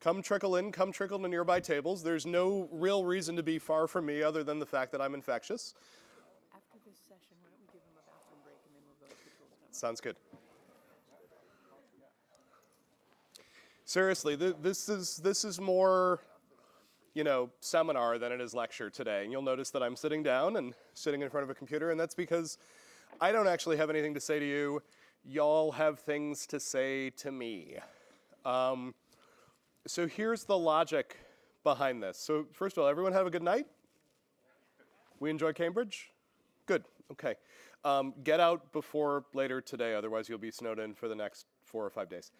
come trickle in, come trickle to nearby tables. There's no real reason to be far from me other than the fact that I'm infectious. After this session, why don't we give him a bathroom break and then we'll go to the tools demo. Sounds good. Seriously, this is more, seminar than it is lecture today. And you'll notice that I'm sitting down and sitting in front of a computer, and that's because I don't actually have anything to say to you. Y'all have things to say to me. So here's the logic behind this. So first of all, everyone have a good night? We enjoy Cambridge? Good, okay. Get out before later today, otherwise you'll be snowed in for the next 4 or 5 days.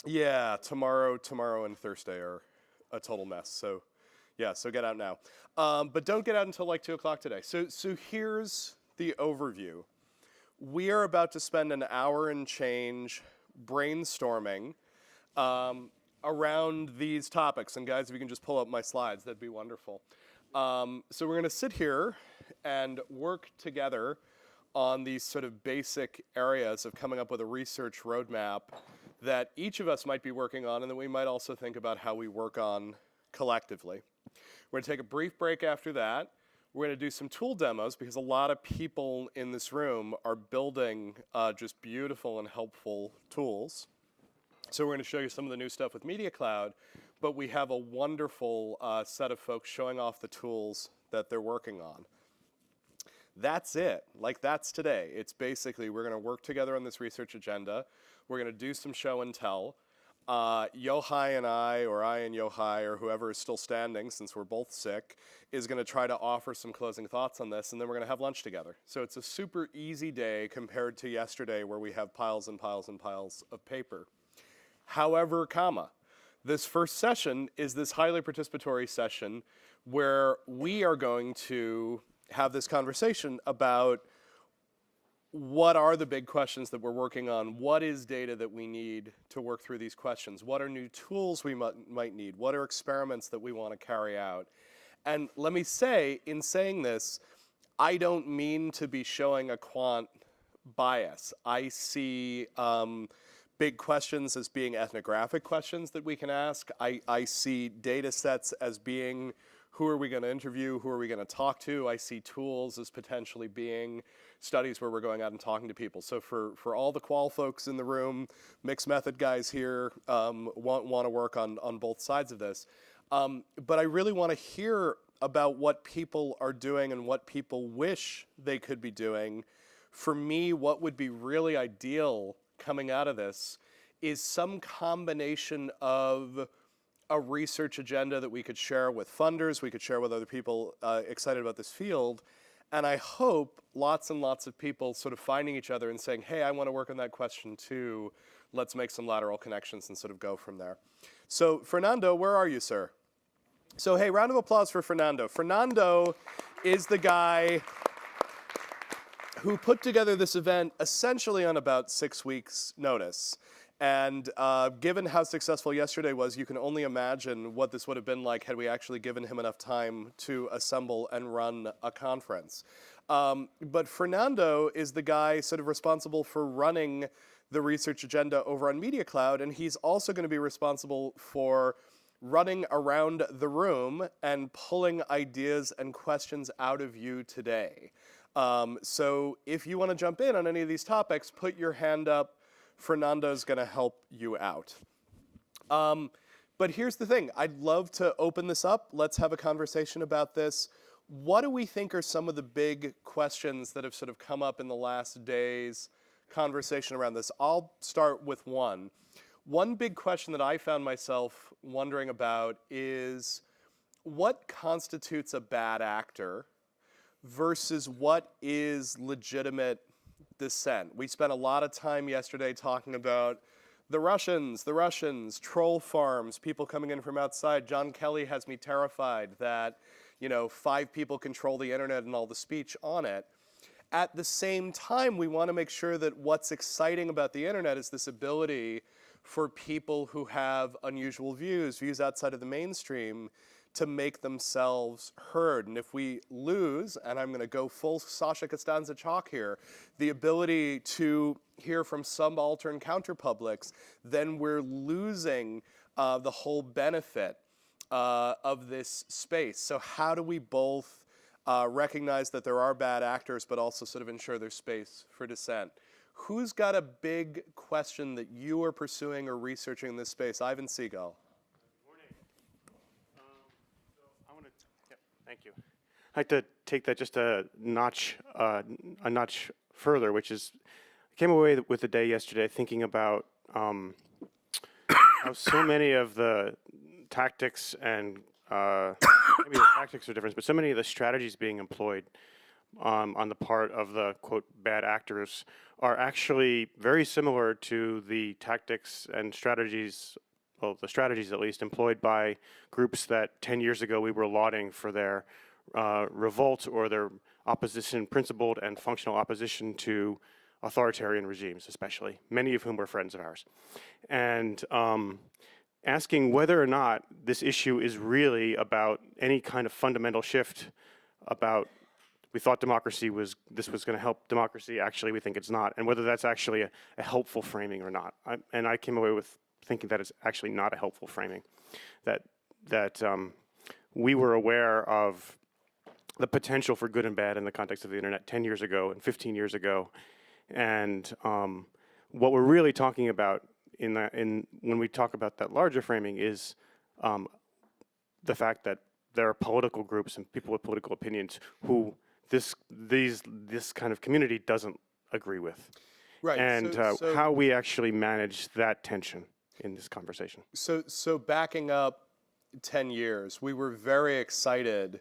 Yeah, tomorrow and Thursday are a total mess. So yeah, so get out now. But don't get out until like 2 o'clock today. So here's the overview. We are about to spend an hour and change brainstorming around these topics. And guys, if you can just pull up my slides, that'd be wonderful. So we're gonna sit here and work together on these sort of basic areas of coming up with a research roadmap that each of us might be working on and that we might also think about how we work on collectively. We're gonna take a brief break after that. We're gonna do some tool demos because a lot of people in this room are building just beautiful and helpful tools. So we're gonna show you some of the new stuff with Media Cloud, but we have a wonderful set of folks showing off the tools that they're working on. That's it, like that's today. It's basically, we're gonna work together on this research agenda. We're gonna do some show and tell. Yohai and I, or I and Yohai, or whoever is still standing, since we're both sick, is gonna try to offer some closing thoughts on this, and then we're gonna have lunch together. So it's a super easy day compared to yesterday where we have piles and piles and piles of paper. However, this first session is this highly participatory session where we are going to have this conversation about what are the big questions that we're working on? What is data that we need to work through these questions? What are new tools we might need? What are experiments that we want to carry out? And let me say, in saying this, I don't mean to be showing a quant bias. I see big questions as being ethnographic questions that we can ask. I see data sets as being who are we going to interview, who are we going to talk to. I see tools as potentially being studies where we're going out and talking to people. So for all the qual folks in the room, mixed method guys here want to work on both sides of this. But I really want to hear about what people are doing and what people wish they could be doing. For me, what would be really ideal coming out of this is some combination of a research agenda that we could share with funders, we could share with other people excited about this field, and I hope lots and lots of people sort of finding each other and saying, hey, I want to work on that question too, let's make some lateral connections and sort of go from there. So Fernando, where are you, sir? So hey, round of applause for Fernando. Fernando is the guy who put together this event essentially on about 6 weeks' notice. And given how successful yesterday was, you can only imagine what this would have been like had we actually given him enough time to assemble and run a conference. But Fernando is the guy sort of responsible for running the research agenda over on Media Cloud, and he's also going to be responsible for running around the room and pulling ideas and questions out of you today. So if you want to jump in on any of these topics, put your hand up. Fernando's going to help you out. But here's the thing. I'd love to open this up. Let's have a conversation about this. What do we think are some of the big questions that have sort of come up in the last day's conversation around this? I'll start with one. One big question that I found myself wondering about is what constitutes a bad actor versus what is legitimate dissent. We spent a lot of time yesterday talking about the Russians, troll farms, people coming in from outside. John Kelly has me terrified that, 5 people control the internet and all the speech on it. At the same time, we want to make sure that what's exciting about the internet is this ability for people who have unusual views outside of the mainstream, to make themselves heard. And if we lose, and I'm going to go full Sasha Costanza chalk here, the ability to hear from subaltern counterpublics, then we're losing the whole benefit of this space. So how do we both recognize that there are bad actors, but also sort of ensure there's space for dissent? Who's got a big question that you are pursuing or researching in this space? Ivan Seagal. Morning. I want to. Yep, thank you. I'd like to take that just a notch further, which is, I came away with the day yesterday thinking about how so many of the tactics and maybe the tactics are different, but so many of the strategies being employed on the part of the, quote, bad actors are actually very similar to the tactics and strategies, well, the strategies at least, employed by groups that 10 years ago we were lauding for their revolt or their opposition, principled and functional opposition to authoritarian regimes, especially, many of whom were friends of ours. And asking whether or not this issue is really about any kind of fundamental shift about we thought this was going to help democracy. Actually, we think it's not, and whether that's actually a helpful framing or not. I came away with thinking that it's actually not a helpful framing. That we were aware of the potential for good and bad in the context of the internet 10 years ago and 15 years ago, and what we're really talking about when we talk about that larger framing is the fact that there are political groups and people with political opinions who this kind of community doesn't agree with. Right. And so how we actually manage that tension in this conversation. So backing up 10 years, we were very excited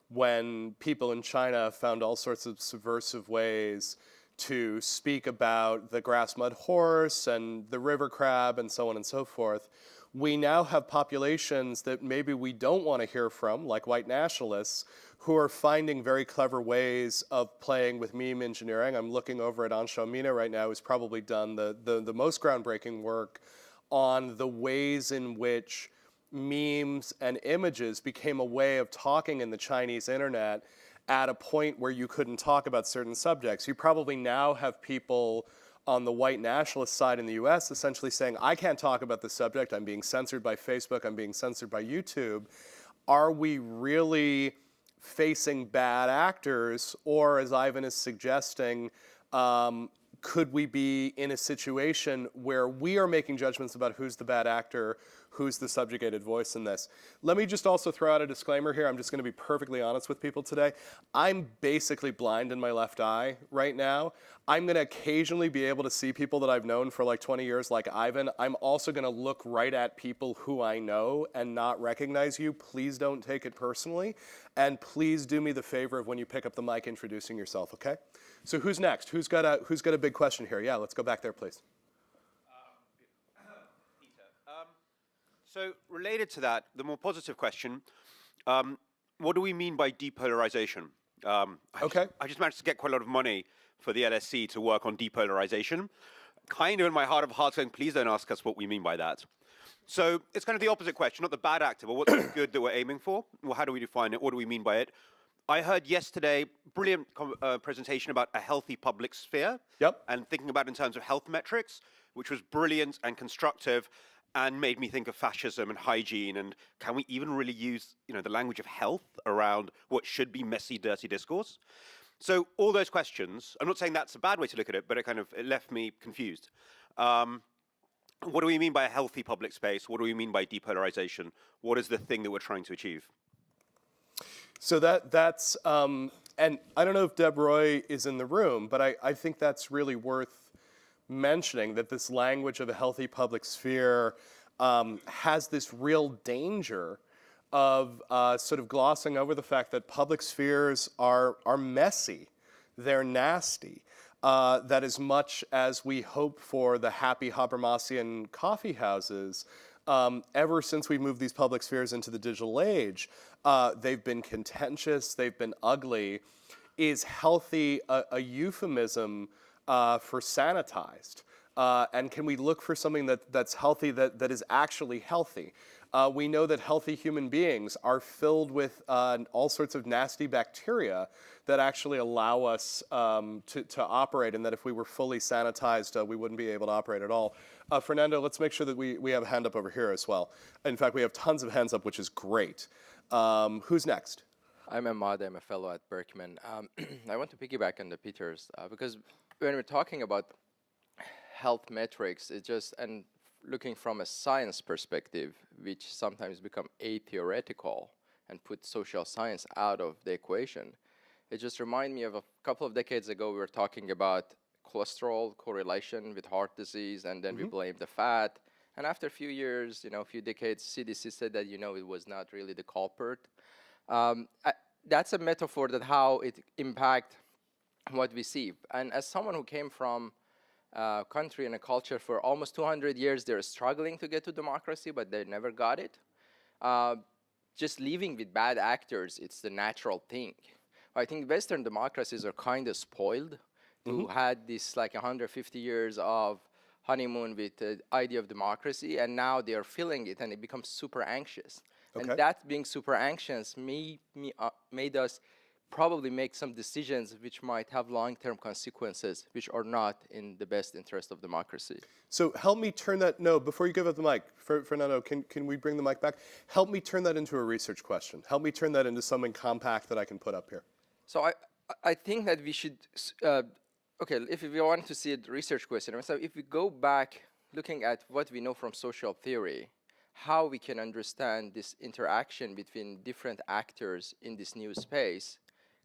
when people in China found all sorts of subversive ways to speak about the grass mud horse and the river crab and so on and so forth. We now have populations that maybe we don't want to hear from, like white nationalists, who are finding very clever ways of playing with meme engineering. I'm looking over at Ansho Mina right now, who's probably done the most groundbreaking work on the ways in which memes and images became a way of talking in the Chinese internet at a point where you couldn't talk about certain subjects. You probably now have people on the white nationalist side in the US essentially saying, I can't talk about this subject, I'm being censored by Facebook, I'm being censored by YouTube. Are we really facing bad actors, or as Ivan is suggesting, could we be in a situation where we are making judgments about who's the bad actor, who's the subjugated voice in this? Let me just also throw out a disclaimer here. I'm just going to be perfectly honest with people today. I'm basically blind in my left eye right now. I'm going to occasionally be able to see people that I've known for like 20 years, like Ivan. I'm also going to look right at people who I know and not recognize you. Please don't take it personally. And please do me the favor of when you pick up the mic, introducing yourself, okay? So who's next? Who's got a big question here? Yeah, let's go back there, please. Peter. So related to that, the more positive question, what do we mean by depolarization? Okay. I just managed to get quite a lot of money for the LSC to work on depolarization. Kind of in my heart of hearts going, please don't ask us what we mean by that. So it's kind of the opposite question, not the bad actor, but what's the good that we're aiming for? Well, how do we define it? What do we mean by it? I heard yesterday brilliant presentation about a healthy public sphere. Yep. And thinking about it in terms of health metrics, which was brilliant and constructive and made me think of fascism and hygiene and can we even really use the language of health around what should be messy, dirty discourse? So all those questions, I'm not saying that's a bad way to look at it, but it left me confused. What do we mean by a healthy public space? What do we mean by depolarization? What is the thing that we're trying to achieve? So that's, and I don't know if Deb Roy is in the room, but I think that's really worth mentioning, that this language of a healthy public sphere has this real danger of sort of glossing over the fact that public spheres are messy, they're nasty. That as much as we hope for the happy Habermasian coffee houses, ever since we moved these public spheres into the digital age, they've been contentious, they've been ugly. Is healthy a euphemism for sanitized? And can we look for something that's healthy that is actually healthy? We know that healthy human beings are filled with all sorts of nasty bacteria that actually allow us to operate, and that if we were fully sanitized, we wouldn't be able to operate at all. Fernando, let's make sure that we have a hand up over here as well. In fact, we have tons of hands up, which is great. Who's next? I'm Ahmad. I'm a fellow at Berkman. I want to piggyback on the Peters because when we're talking about health metrics, it's just and looking from a science perspective, which sometimes become atheoretical and put social science out of the equation. It just reminds me of a couple of decades ago, we were talking about cholesterol correlation with heart disease, and then we blamed the fat. And after a few years, a few decades, CDC said that, it was not really the culprit. That's a metaphor that how it impact what we see. And as someone who came from a country and a culture for almost 200 years, they're struggling to get to democracy, but they never got it. Just living with bad actors, it's the natural thing. I think Western democracies are kind of spoiled who had this like 150 years of honeymoon with the idea of democracy, and now they are feeling it, and it becomes super anxious. Okay. And that being super anxious made us probably make some decisions which might have long-term consequences, which are not in the best interest of democracy. So help me turn that, no, before you give up the mic, Fernando, can we bring the mic back? Help me turn that into a research question. Help me turn that into something compact that I can put up here. So I think that we should, if we want to see a research question, so if we go back looking at what we know from social theory, how we can understand this interaction between different actors in this new space,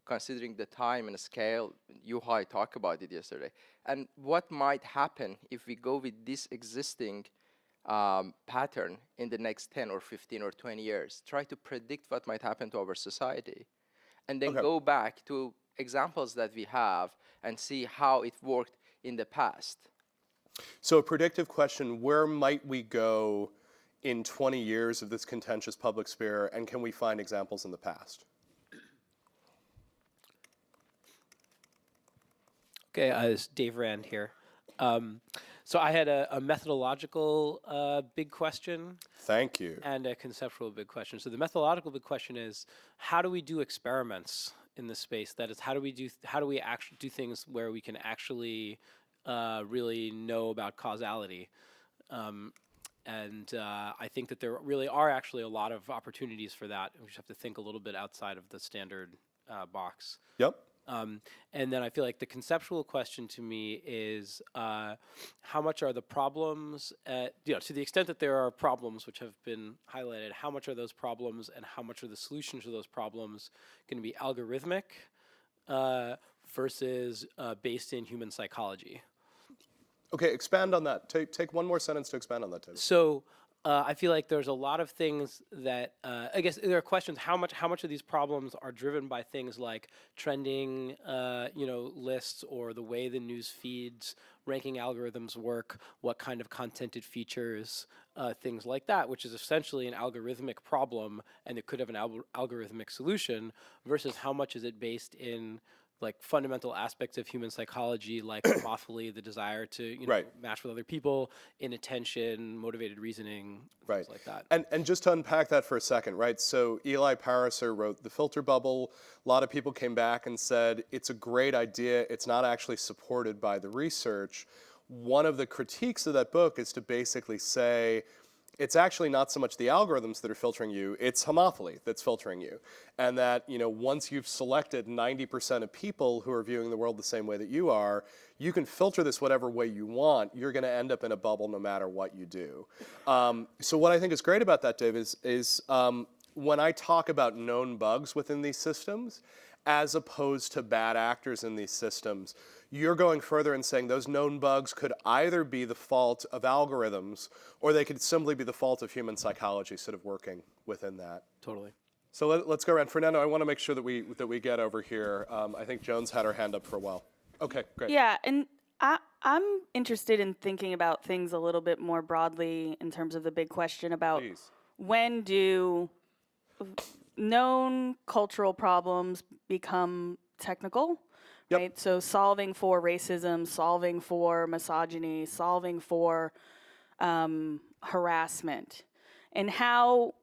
considering the time and scale, Yuhai talked about it yesterday, and what might happen if we go with this existing pattern in the next 10 or 15 or 20 years, try to predict what might happen to our society, and then go back to examples that we have and see how it worked in the past. So a predictive question, where might we go in 20 years of this contentious public sphere, and can we find examples in the past? Okay, it's Dave Rand here. So I had a methodological big question. Thank you. And a conceptual big question. So the methodological big question is, how do we do experiments in this space? That is, how do we actually do things where we can actually really know about causality? And I think that there really are actually a lot of opportunities for that. We just have to think a little bit outside of the standard box. Yep. And then I feel like the conceptual question to me is how much are the problems, to the extent that there are problems which have been highlighted, how much are those problems and how much are the solutions to those problems going to be algorithmic versus based in human psychology? Okay, expand on that. Take one more sentence to expand on that, David. So I feel like there's a lot of things that I guess there are questions. How much of these problems are driven by things like trending, lists, or the way the news feeds, ranking algorithms work, what kind of content it features, things like that, which is essentially an algorithmic problem, and it could have an algorithmic solution. Versus how much is it based in like fundamental aspects of human psychology, like homophily, the desire to match with other people, inattention, motivated reasoning, things like that. And just to unpack that for a second, right? So Eli Pariser wrote The Filter Bubble. A lot of people came back and said, it's a great idea. It's not actually supported by the research. One of the critiques of that book is to basically say, it's actually not so much the algorithms that are filtering you, it's homophily that's filtering you. And that, once you've selected 90% of people who are viewing the world the same way that you are, you can filter this whatever way you want. You're going to end up in a bubble no matter what you do. So what I think is great about that, Dave, is when I talk about known bugs within these systems, as opposed to bad actors in these systems, you're going further and saying those known bugs could either be the fault of algorithms or they could simply be the fault of human psychology sort of working within that. Totally. So let's go around. Fernando, I want to make sure that we get over here. I think Joan's had her hand up for a while. Okay, great. Yeah, and I'm interested in thinking about things a little bit more broadly in terms of the big question about when do known cultural problems become technical? Yep. Right, so solving for racism, solving for misogyny, solving for harassment, and how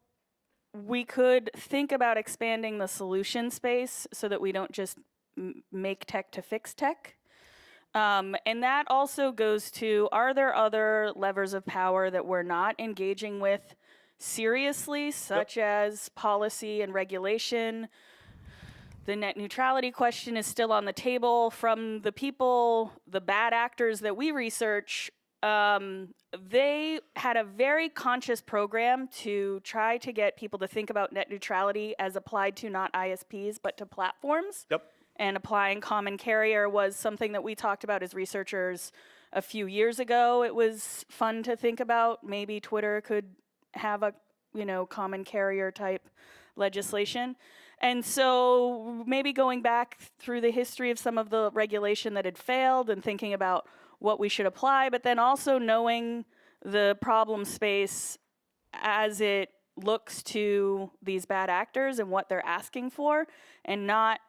we could think about expanding the solution space so that we don't just make tech to fix tech, And that also goes to, are there other levers of power that we're not engaging with seriously, such as policy and regulation? The net neutrality question is still on the table. From the people, the bad actors that we research, they had a very conscious program to try to get people to think about net neutrality as applied to not ISPs, but to platforms. Yep. And applying common carrier was something that we talked about as researchers a few years ago. It was fun to think about. Maybe Twitter could have a, common carrier type legislation. And so maybe going back through the history of some of the regulation that had failed and thinking about what we should apply, but then also knowing the problem space as it looks to these bad actors and what they're asking for, and not,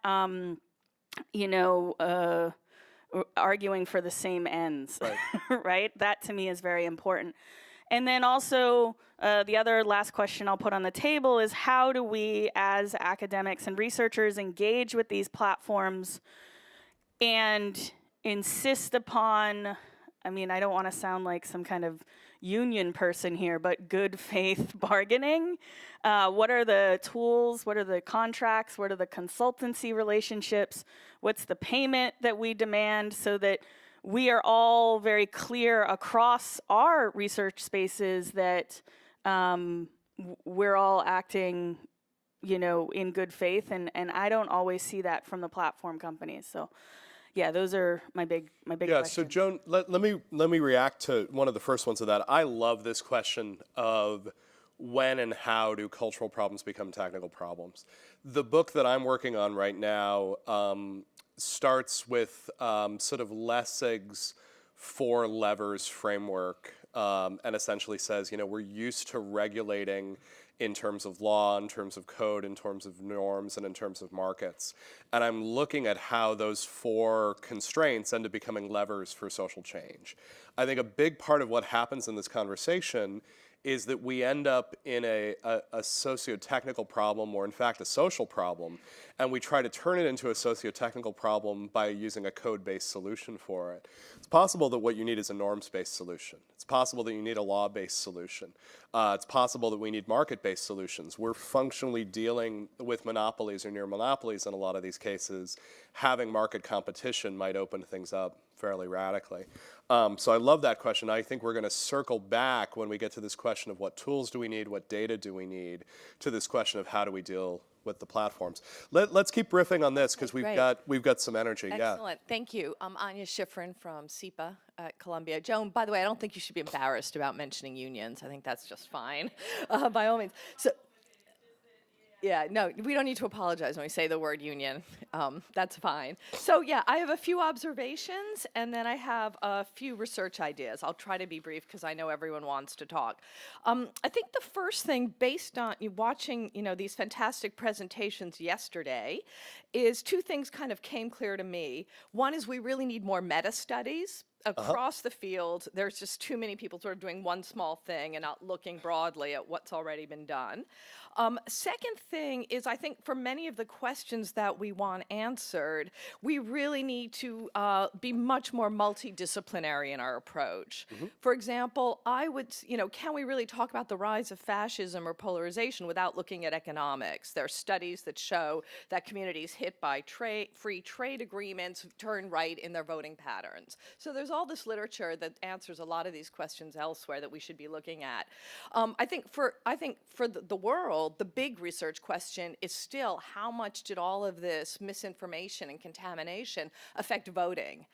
arguing for the same ends, right? Right? That to me is very important. And then also, the other last question I'll put on the table is, how do we as academics and researchers engage with these platforms and insist upon, I don't want to sound like some kind of union person here, but good faith bargaining? What are the tools? What are the contracts? What are the consultancy relationships? What's the payment that we demand, so that we are all very clear across our research spaces that we're all acting, in good faith, and I don't always see that from the platform companies. So, yeah, those are my big questions. So Joan, let me react to one of the first ones of that. I love this question of when and how do cultural problems become technical problems. The book that I'm working on right now starts with sort of Lessig's 4 levers framework, and essentially says, we're used to regulating in terms of law, in terms of code, in terms of norms, and in terms of markets. And I'm looking at how those 4 constraints end up becoming levers for social change. I think a big part of what happens in this conversation is that we end up in a socio-technical problem, or in fact a social problem, and we try to turn it into a socio-technical problem by using a code-based solution for it. It's possible that what you need is a norms-based solution. It's possible that you need a law-based solution. It's possible that we need market-based solutions. We're functionally dealing with monopolies or near monopolies in a lot of these cases. Having market competition might open things up fairly radically. So I love that question. I think we're going to circle back when we get to this question of what tools do we need, what data do we need, to this question of how do we deal with the platforms. Let's keep riffing on this, because we've got some energy. Excellent. Thank you. I'm Anya Schifrin from SEPA at Columbia. Joan, by the way, I don't think you should be embarrassed about mentioning unions. I think that's just fine, by all means. So, yeah, no, we don't need to apologize when we say the word union. That's fine. So, yeah, I have a few observations, and then I have a few research ideas. I'll try to be brief because I know everyone wants to talk. I think the first thing, based on you watching, these fantastic presentations yesterday, is 2 things kind of came clear to me. One is we really need more meta studies. Across the field, there's just too many people sort of doing one small thing and not looking broadly at what's already been done. Second thing is, I think for many of the questions that we want answered, we really need to be much more multidisciplinary in our approach. For example, can we really talk about the rise of fascism or polarization without looking at economics? There are studies that show that communities hit by free trade agreements turn right in their voting patterns. So there's all this literature that answers a lot of these questions elsewhere that we should be looking at. I think for the world, the big research question is still, how much did all of this misinformation and contamination affect voting?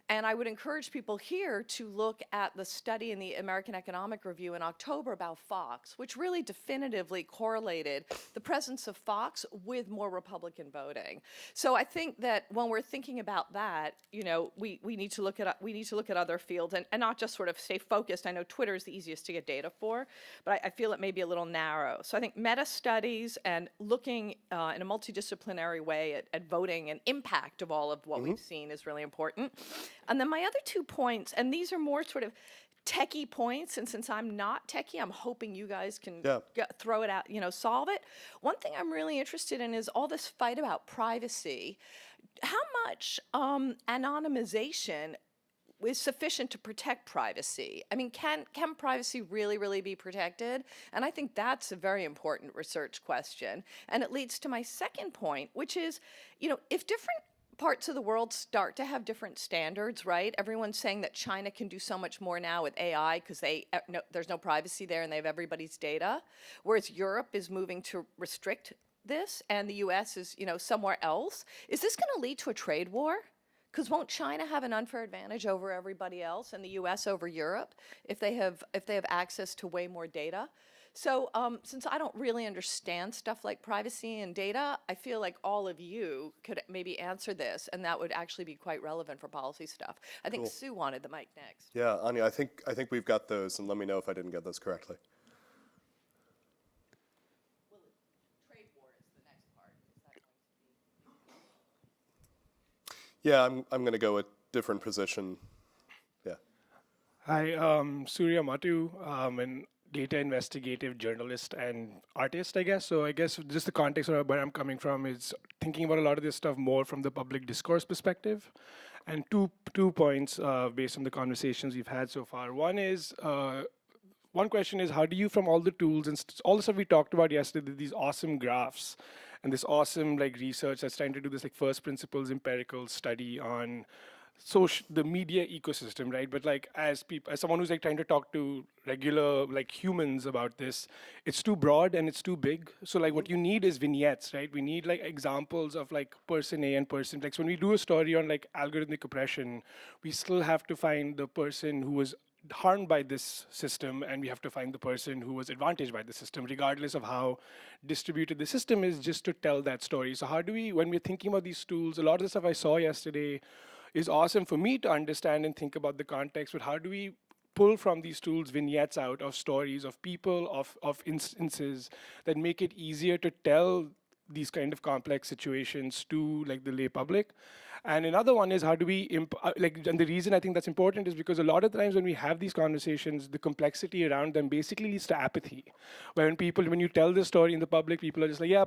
And I would encourage people here to look at the study in the American Economic Review in October about Fox, which really definitively correlated the presence of Fox with more Republican voting. So I think that when we're thinking about that, we need to look at other fields and not just sort of stay focused. I know Twitter is the easiest to get data for, but I feel it may be a little narrow. So I think meta studies and looking in a multidisciplinary way at voting and impact of all of what we've seen is really important. And then my other 2 points, and these are more sort of techie points, and since I'm not techie, I'm hoping you guys can throw it out, solve it. One thing I'm really interested in is all this fight about privacy. How much anonymization is sufficient to protect privacy? I mean, can privacy really be protected? And I think that's a very important research question. And it leads to my second point, which is, if different parts of the world start to have different standards, right? Everyone's saying that China can do so much more now with AI because there's no privacy there and they have everybody's data, whereas Europe is moving to restrict this and the US is, somewhere else. Is this going to lead to a trade war? Because won't China have an unfair advantage over everybody else and the US over Europe if they have access to way more data? So since I don't really understand stuff like privacy and data, I feel like all of you could maybe answer this, and that would actually be quite relevant for policy stuff. I think Sue wanted the mic next. Yeah, Anya, I think we've got those, and let me know if I didn't get those correctly. Well, trade war is the next part. Is that going to be? Yeah, I'm going to go with different position. Yeah. Hi, Surya Matu, and data investigative journalist and artist, I guess. So I guess just the context of where I'm coming from is thinking about a lot of this stuff more from the public discourse perspective. And two points based on the conversations we've had so far. One question is, how do you, from all the tools and all the stuff we talked about yesterday, these awesome graphs and this awesome research that's trying to do this first principles empirical study on the media ecosystem, right? But as someone who's trying to talk to regular humans about this, it's too broad and it's too big. So what you need is vignettes, right? We need examples of person A and person. So when we do a story on algorithmic oppression, we still have to find the person who was harmed by this system, and we have to find the person who was advantaged by the system, regardless of how distributed the system is, just to tell that story. So how do we, when we're thinking about these tools, a lot of the stuff I saw yesterday is awesome for me to understand and think about the context, but how do we pull from these tools vignettes out of stories, of people, of instances that make it easier to tell these kind of complex situations to the lay public? And another one is, how do we, and the reason I think that's important is because a lot of times when we have these conversations, the complexity around them basically leads to apathy. When you tell the story in the public, people are just yeah,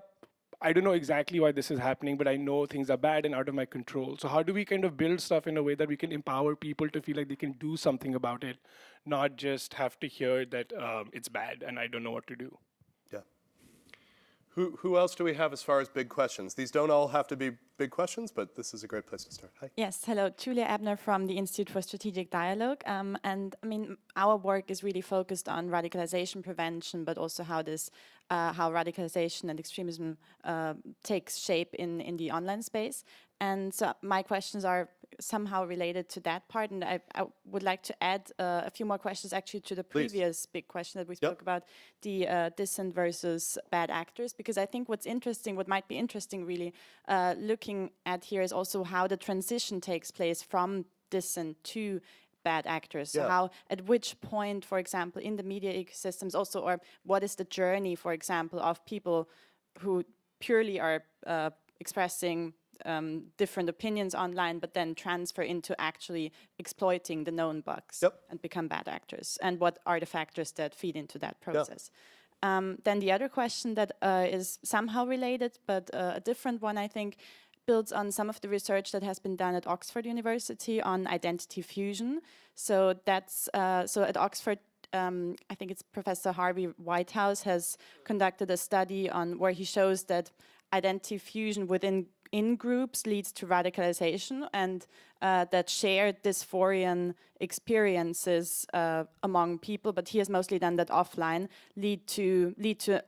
I don't know exactly why this is happening, but I know things are bad and out of my control. So how do we kind of build stuff in a way that we can empower people to feel like they can do something about it, not just have to hear that it's bad and I don't know what to do? Yeah. Who else do we have as far as big questions? These don't all have to be big questions, but this is a great place to start. Hi. Yes, hello, Julia Ebner from the Institute for Strategic Dialogue. And I mean, our work is really focused on radicalization prevention, but also how radicalization and extremism takes shape in the online space. And so my questions are somehow related to that part, and I would like to add a few more questions actually to the previous big question that we spoke about, the dissent versus bad actors, because I think what might be interesting really looking at here is also how the transition takes place from dissent to bad actors. So how, at which point, for example, in the media ecosystems also, or what is the journey, for example, of people who purely are expressing different opinions online, but then transfer into actually exploiting the known bugs and become bad actors, and what are the factors that feed into that process. Then the other question that is somehow related, but a different one, I think, builds on some of the research that has been done at Oxford University on identity fusion. So that's so at Oxford, I think it's Professor Harvey Whitehouse has conducted a study on where he shows that identity fusion within groups leads to radicalization, and that shared dysphorian experiences among people, but he has mostly done that offline, lead to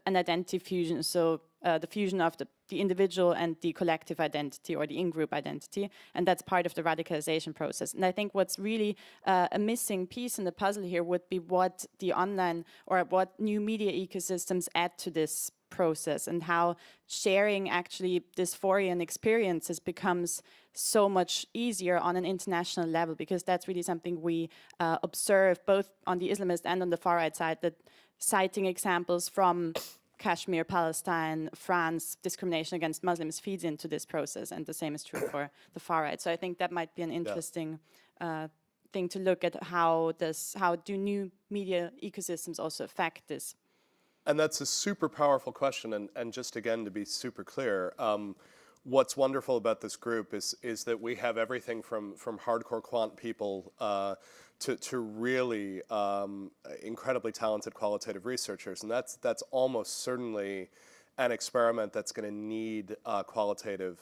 an identity fusion. So the fusion of the individual and the collective identity, or the in-group identity, and that's part of the radicalization process. And I think what's really a missing piece in the puzzle here would be what the online or what new media ecosystems add to this process, and how sharing actually dysphorian experiences becomes so much easier on an international level, because that's really something we observe both on the Islamist and on the far-right side, that citing examples from Kashmir, Palestine, France, discrimination against Muslims feeds into this process, and the same is true for the far-right. So I think that might be an interesting thing to look at, how do new media ecosystems also affect this. And that's a super powerful question, and just again to be super clear, what's wonderful about this group is that we have everything from hardcore quant people to really incredibly talented qualitative researchers, and that's almost certainly an experiment that's going to need qualitative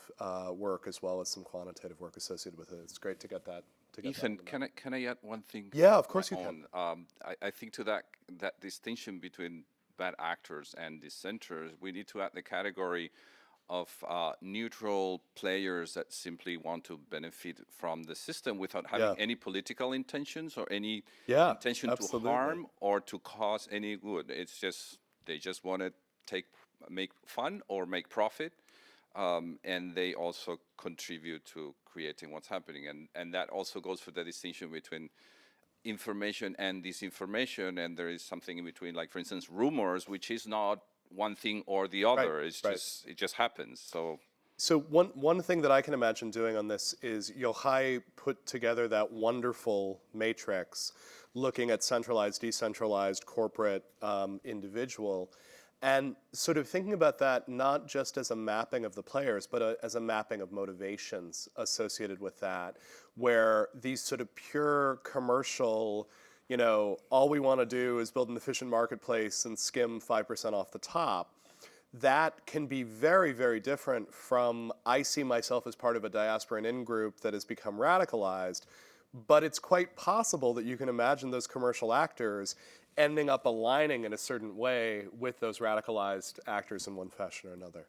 work as well as some quantitative work associated with it. It's great to get that. Ethan, can I add one thing? Yeah, of course you can. I think to that distinction between bad actors and dissenters, we need to add the category of neutral players that simply want to benefit from the system without having any political intentions or any intention to harm or to cause any good. It's just they just want to make fun or make profit, and they also contribute to creating what's happening. And that also goes for the distinction between information and disinformation, and there is something in between, like, for instance, rumors, which is not one thing or the other. It just happens. So one thing that I can imagine doing on this is Yochai put together that wonderful matrix looking at centralized, decentralized, corporate, individual, and sort of thinking about that not just as a mapping of the players, but as a mapping of motivations associated with that, where these sort of pure commercial, all we want to do is build an efficient marketplace and skim 5% off the top, that can be very, very different from I see myself as part of a diaspora and in-group that has become radicalized, but it's quite possible that you can imagine those commercial actors ending up aligning in a certain way with those radicalized actors in one fashion or another.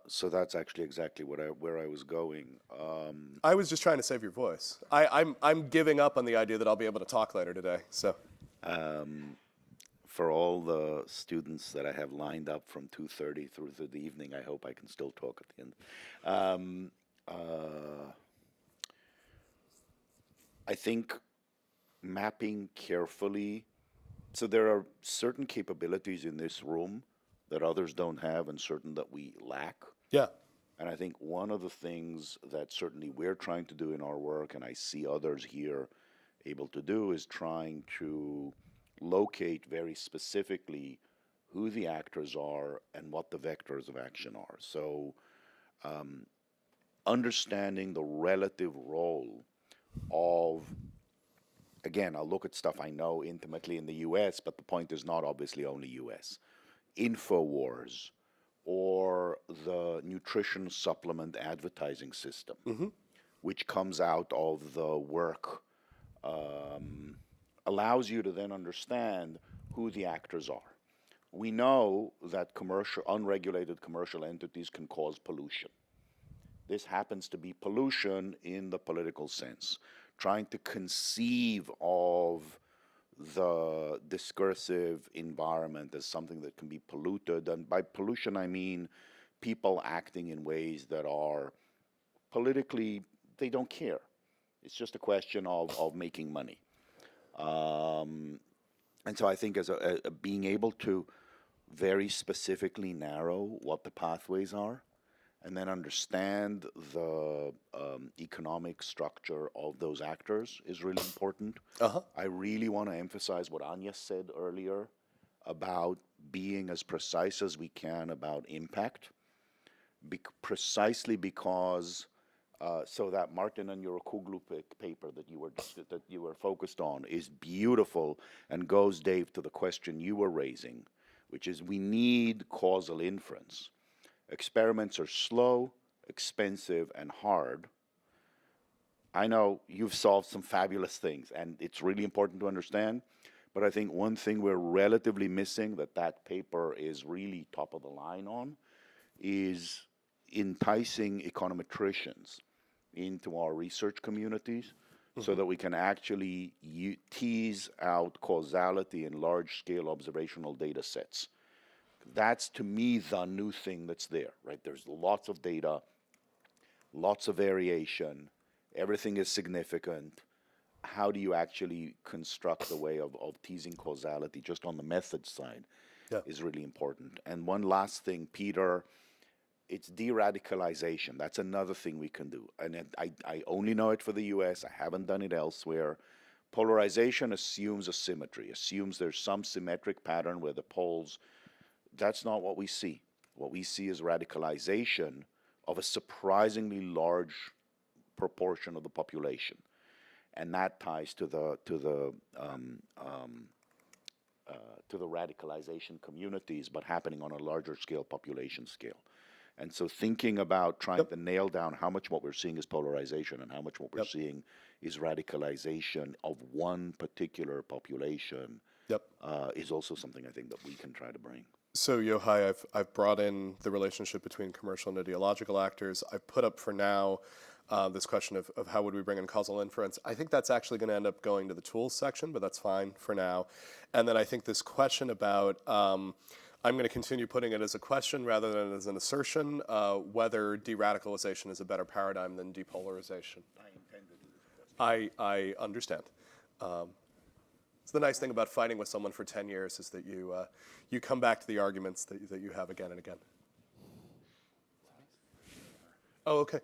So that's actually exactly where I was going. I was just trying to save your voice. I'm giving up on the idea that I'll be able to talk later today. So, for all the students that I have lined up from 2:30 through to the evening, I hope I can still talk at the end. I think mapping carefully. So there are certain capabilities in this room that others don't have and certain that we lack. Yeah. And I think one of the things that certainly we're trying to do in our work, and I see others here able to do, is trying to locate very specifically who the actors are and what the vectors of action are. So understanding the relative role of, again, I'll look at stuff I know intimately in the US, but the point is not obviously only US. InfoWars, or the nutrition supplement advertising system, which comes out of the work, allows you to then understand who the actors are. We know that unregulated commercial entities can cause pollution. This happens to be pollution in the political sense, trying to conceive of the discursive environment as something that can be polluted. And by pollution, I mean people acting in ways that are politically, they don't care. It's just a question of making money. And so I think as being able to very specifically narrow what the pathways are, and then understand the economic structure of those actors is really important. I really want to emphasize what Anya said earlier about being as precise as we can about impact, precisely because so that Martin and Yorokuglu paper that you were focused on is beautiful and goes, Dave, to the question you were raising, which is we need causal inference. Experiments are slow, expensive, and hard. I know you've solved some fabulous things, and it's really important to understand, but I think one thing we're relatively missing that paper is really top of the line on is enticing econometricians into our research communities so that we can actually tease out causality in large-scale observational data sets. That's, to me, the new thing that's there, right? There's lots of data, lots of variation, everything is significant. How do you actually construct the way of teasing causality just on the method side is really important. And one last thing, Peter, it's de-radicalization. That's another thing we can do. And I only know it for the US. I haven't done it elsewhere. Polarization assumes a symmetry, assumes there's some symmetric pattern where the poles. That's not what we see. what we see is radicalization of a surprisingly large proportion of the population, and that ties to the radicalization communities, but happening on a larger scale, population scale. And so thinking about trying to nail down how much what we're seeing is polarization and how much what we're seeing is radicalization of one particular population is also something I think that we can try to bring. So, Yochai, I've brought in the relationship between commercial and ideological actors. I've put up for now this question of how would we bring in causal inference. I think that's actually going to end up going to the tools section, but that's fine for now. And then I think this question about, I'm going to continue putting it as a question rather than as an assertion, whether de-radicalization is a better paradigm than depolarization. I understand. It's the nice thing about fighting with someone for 10 years is that you come back to the arguments that you have again and again. Oh, okay.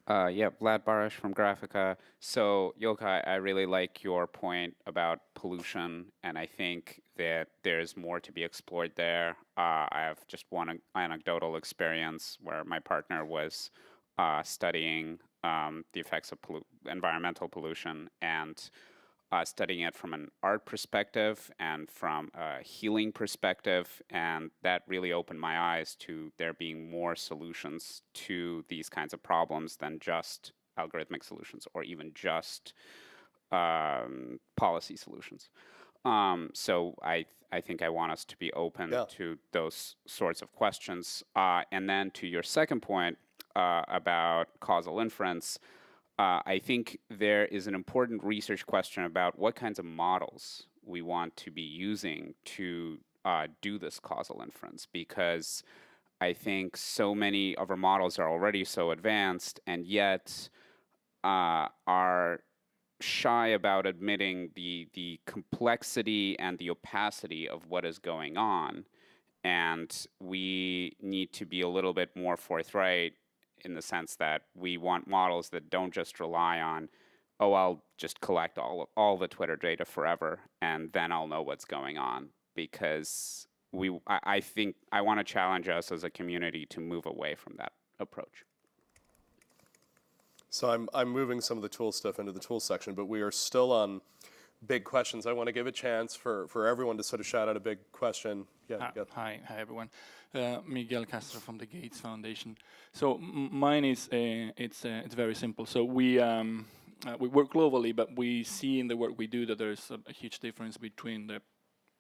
Yeah, Vlad Barash from Graphica. So, Yochai, I really like your point about pollution, and I think that there's more to be explored there. I have just one anecdotal experience where my partner was studying the effects of environmental pollution and studying it from an art perspective and from a healing perspective, and that really opened my eyes to there being more solutions to these kinds of problems than just algorithmic solutions or even just policy solutions. So I think I want us to be open to those sorts of questions. And then to your second point about causal inference, I think there is an important research question about what kinds of models we want to be using to do this causal inference, because I think so many of our models are already so advanced and yet are shy about admitting the complexity and the opacity of what is going on. And we need to be a little bit more forthright in the sense that we want models that don't just rely on, oh, I'll just collect all the Twitter data forever and then I'll know what's going on. Because I think I want to challenge us as a community to move away from that approach. So I'm moving some of the tool stuff into the tools section, but we are still on big questions. I want to give a chance for everyone to sort of shout out a big question. Yeah. Hi everyone. Miguel Castro from the Gates Foundation. So mine is it's very simple. So we work globally, but we see in the work we do that there's a huge difference between the,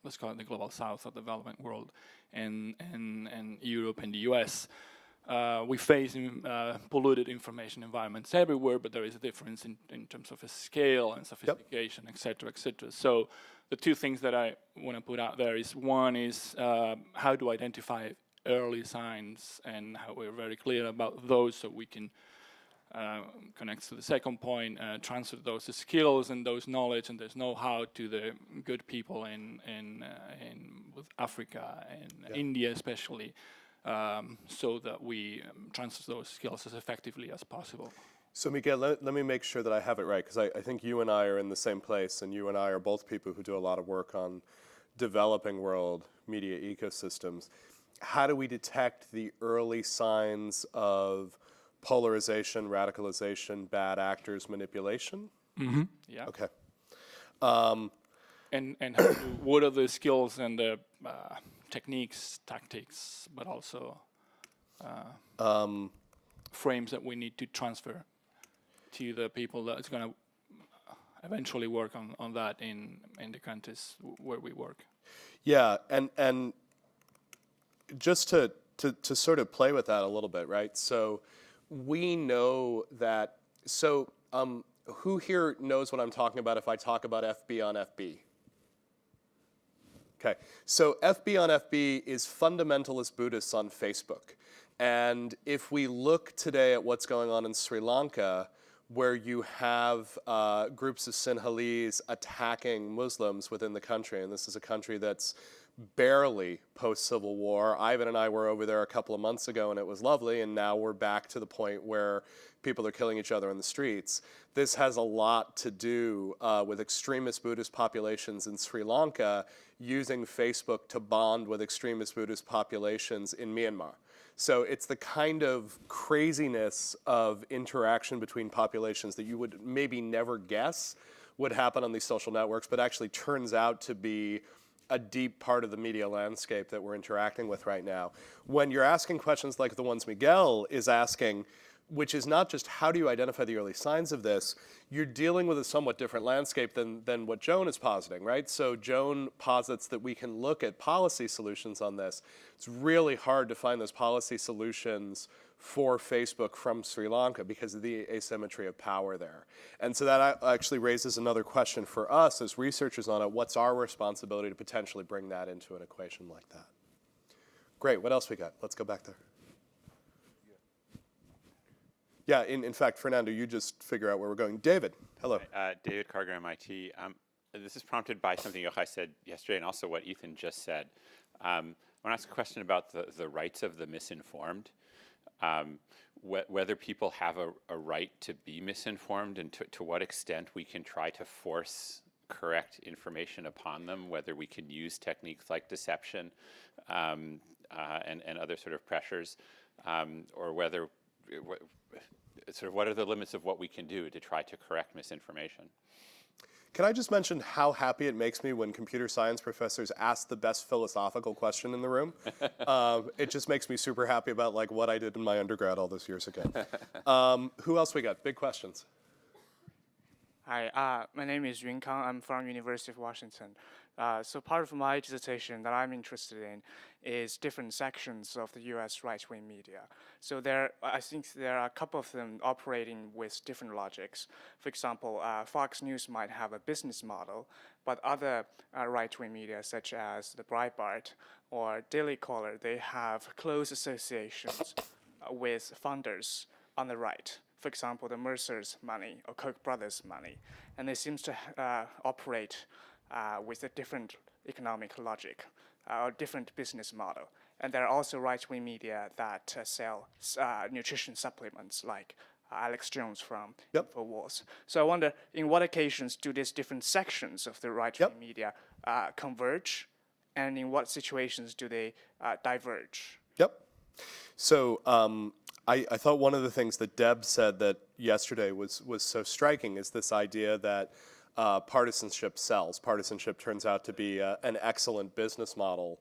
let's call it the global south or development world and Europe and the US. We face polluted information environments everywhere, but there is a difference in terms of a scale and sophistication, et cetera, et cetera. So the two things that I want to put out there is one is how to identify early signs and how we're very clear about those so we can connect to the second point, transfer those skills and those knowledge and those know-how to the good people in with Africa and India especially, so that we transfer those skills as effectively as possible. So Miguel, let me make sure that I have it right, because I think you and I are in the same place, and you and I are both people who do a lot of work on developing world media ecosystems. How do we detect the early signs of polarization, radicalization, bad actors, manipulation? Mm-hmm. Yeah. Okay. And how what are the skills and the techniques, tactics, but also frames that we need to transfer to the people that's going to eventually work on that in the countries where we work. Yeah, and just to sort of play with that a little bit, right? So we know that, so who here knows what I'm talking about if I talk about FB on FB? Okay, so FB on FB is fundamentalist Buddhists on Facebook. And if we look today at what's going on in Sri Lanka, where you have groups of Sinhalese attacking Muslims within the country, and this is a country that's barely post-Civil War. Ivan and I were over there a couple of months ago, and it was lovely, and now we're back to the point where people are killing each other in the streets. This has a lot to do with extremist Buddhist populations in Sri Lanka using Facebook to bond with extremist Buddhist populations in Myanmar. So it's the kind of craziness of interaction between populations that you would maybe never guess would happen on these social networks, but actually turns out to be a deep part of the media landscape that we're interacting with right now. When you're asking questions like the ones Miguel is asking, which is not just how do you identify the early signs of this, you're dealing with a somewhat different landscape than what Joan is positing, right? So Joan posits that we can look at policy solutions on this. It's really hard to find those policy solutions for Facebook from Sri Lanka because of the asymmetry of power there. And so that actually raises another question for us as researchers on it. What's our responsibility to potentially bring that into an equation like that? Great, what else we got? Let's go back there. Yeah, in fact, Fernando, you just figure out where we're going. David, hello. David Carger, MIT. This is prompted by something Yochai said yesterday and also what Ethan just said. I want to ask a question about the rights of the misinformed. Whether people have a right to be misinformed and to what extent we can try to force correct information upon them, whether we can use techniques like deception and other sort of pressures, or whether sort of what are the limits of what we can do to try to correct misinformation? Can I just mention how happy it makes me when computer science professors ask the best philosophical question in the room? It just makes me super happy about like what I did in my undergrad all those years ago. Who else we got? Big questions. Hi, my name is Yun Kang. I'm from University of Washington. So part of my dissertation that I'm interested in is different sections of the U.S. right-wing media. So I think there are a couple of them operating with different logics. For example, Fox News might have a business model, but other right-wing media, such as the Breitbart or Daily Caller, they have close associations with funders on the right. For example, the Mercer's money or Koch brothers' money, and they seem to operate with a different economic logic or different business model. And there are also right-wing media that sell nutrition supplements, like Alex Jones from InfoWars. So I wonder, in what occasions do these different sections of the right-wing media converge, and in what situations do they diverge? Yep. So I thought one of the things that Deb said that yesterday was so striking is this idea that partisanship sells. Partisanship turns out to be an excellent business model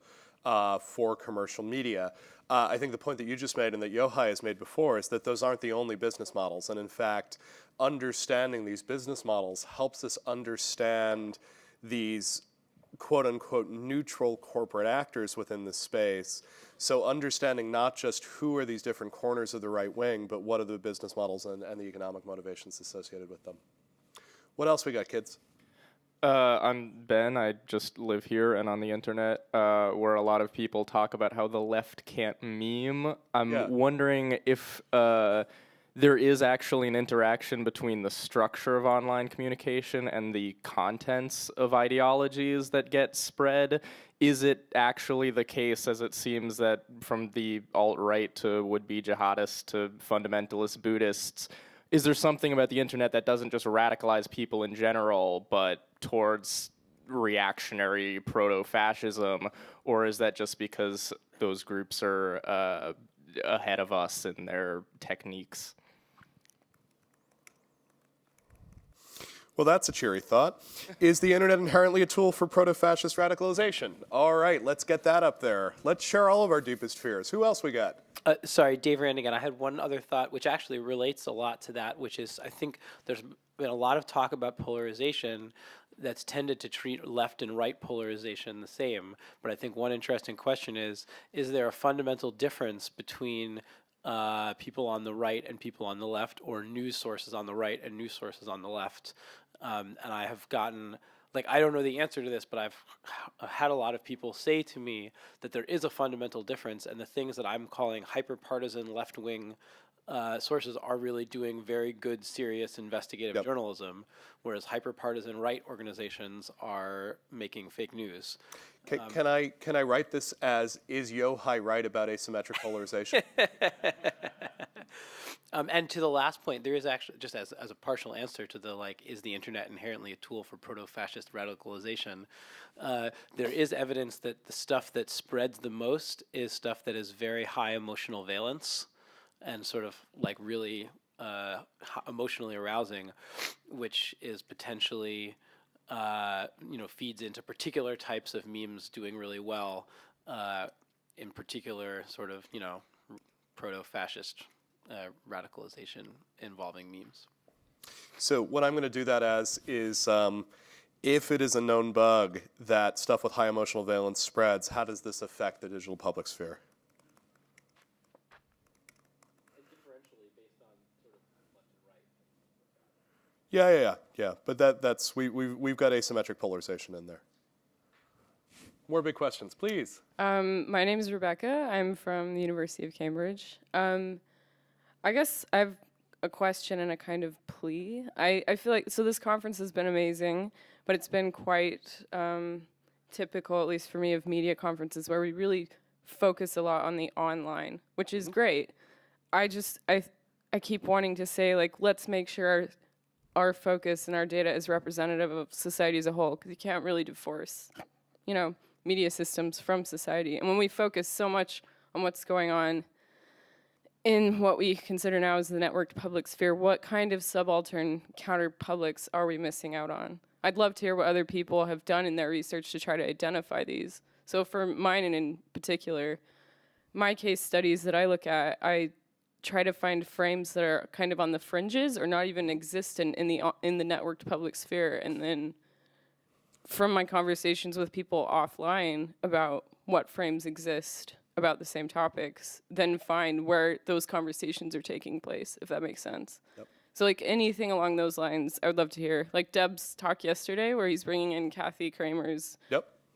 for commercial media. I think the point that you just made and that Yochai has made before is that those aren't the only business models. And in fact, understanding these business models helps us understand these quote-unquote neutral corporate actors within the space. So understanding not just who are these different corners of the right wing, but what are the business models and the economic motivations associated with them. What else we got, kids? I'm Ben. I just live here and on the internet, where a lot of people talk about how the left can't meme. I'm wondering if there is actually an interaction between the structure of online communication and the contents of ideologies that get spread. Is it actually the case, as it seems, that from the alt-right to would-be jihadists to fundamentalist Buddhists, is there something about the internet that doesn't just radicalize people in general, but towards reactionary proto-fascism, or is that just because those groups are ahead of us in their techniques? Well, that's a cheery thought. Is the internet inherently a tool for proto-fascist radicalization? All right, let's get that up there. Let's share all of our deepest fears. Who else we got? Sorry, Dave Rand again. I had one other thought, which actually relates a lot to that, which is I think there's been a lot of talk about polarization that's tended to treat left and right polarization the same. But I think one interesting question is there a fundamental difference between people on the right and people on the left, or news sources on the right and news sources on the left? And I have gotten, I don't know the answer to this, but I've had a lot of people say to me that there is a fundamental difference, and the things that I'm calling hyper-partisan left-wing sources are really doing very good, serious investigative journalism, whereas hyper-partisan right organizations are making fake news. Can I write this as, is Yohai right about asymmetric polarization? And to the last point, there is actually, just as a partial answer to the, like, is the internet inherently a tool for proto-fascist radicalization? There is evidence that the stuff that spreads the most is stuff that is very high emotional valence and sort of like really emotionally arousing, which is potentially, feeds into particular types of memes doing really well, in particular sort of, proto-fascist radicalization involving memes. So what I'm going to do that as is, if it is a known bug that stuff with high emotional valence spreads, how does this affect the digital public sphere? Yeah. But that's we've got asymmetric polarization in there. More big questions, please. My name is Rebecca. I'm from the University of Cambridge. I guess I have a question and a kind of plea. I feel like, so this conference has been amazing, but it's been quite typical, at least for me, of media conferences where we really focus a lot on the online, which is great. I keep wanting to say, like, let's make sure our focus and our data is representative of society as a whole, because you can't really divorce, media systems from society. And when we focus so much on what's going on in what we consider now as the networked public sphere, what kind of subaltern counter-publics are we missing out on? I'd love to hear what other people have done in their research to try to identify these. So for mine, and in particular, my case studies that I look at, I try to find frames that are kind of on the fringes or not even existent in the networked public sphere, and then from my conversations with people offline about what frames exist about the same topics, then find where those conversations are taking place, if that makes sense. Yep. So like anything along those lines, I would love to hear. Like Deb's talk yesterday where he's bringing in Kathy Kramer's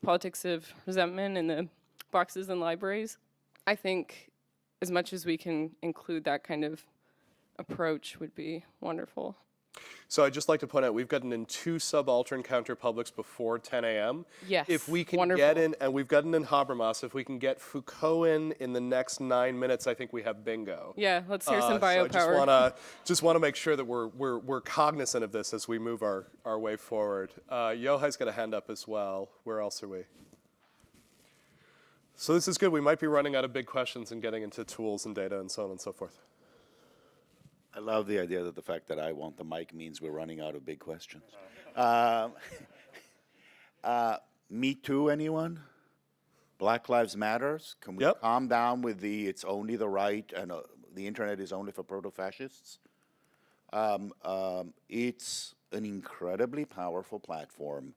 Politics of Resentment in the boxes and libraries. I think as much as we can include that kind of approach would be wonderful. So I'd just like to point out, we've gotten in 2 subaltern counterpublics before 10 a.m. Yes, if we can get in, and we've gotten in Habermas, if we can get Foucault in the next 9 minutes, I think we have bingo. Yeah, let's hear some biopower. So I just want to make sure that we're cognizant of this as we move our way forward. Yohai's got a hand up as well. Where else are we? So this is good. We might be running out of big questions and getting into tools and data and so on and so forth. I love the idea that the fact that I want the mic means we're running out of big questions. Me Too, anyone? Black Lives Matters? Can we calm down with it's only the right and the internet is only for proto-fascists? It's an incredibly powerful platform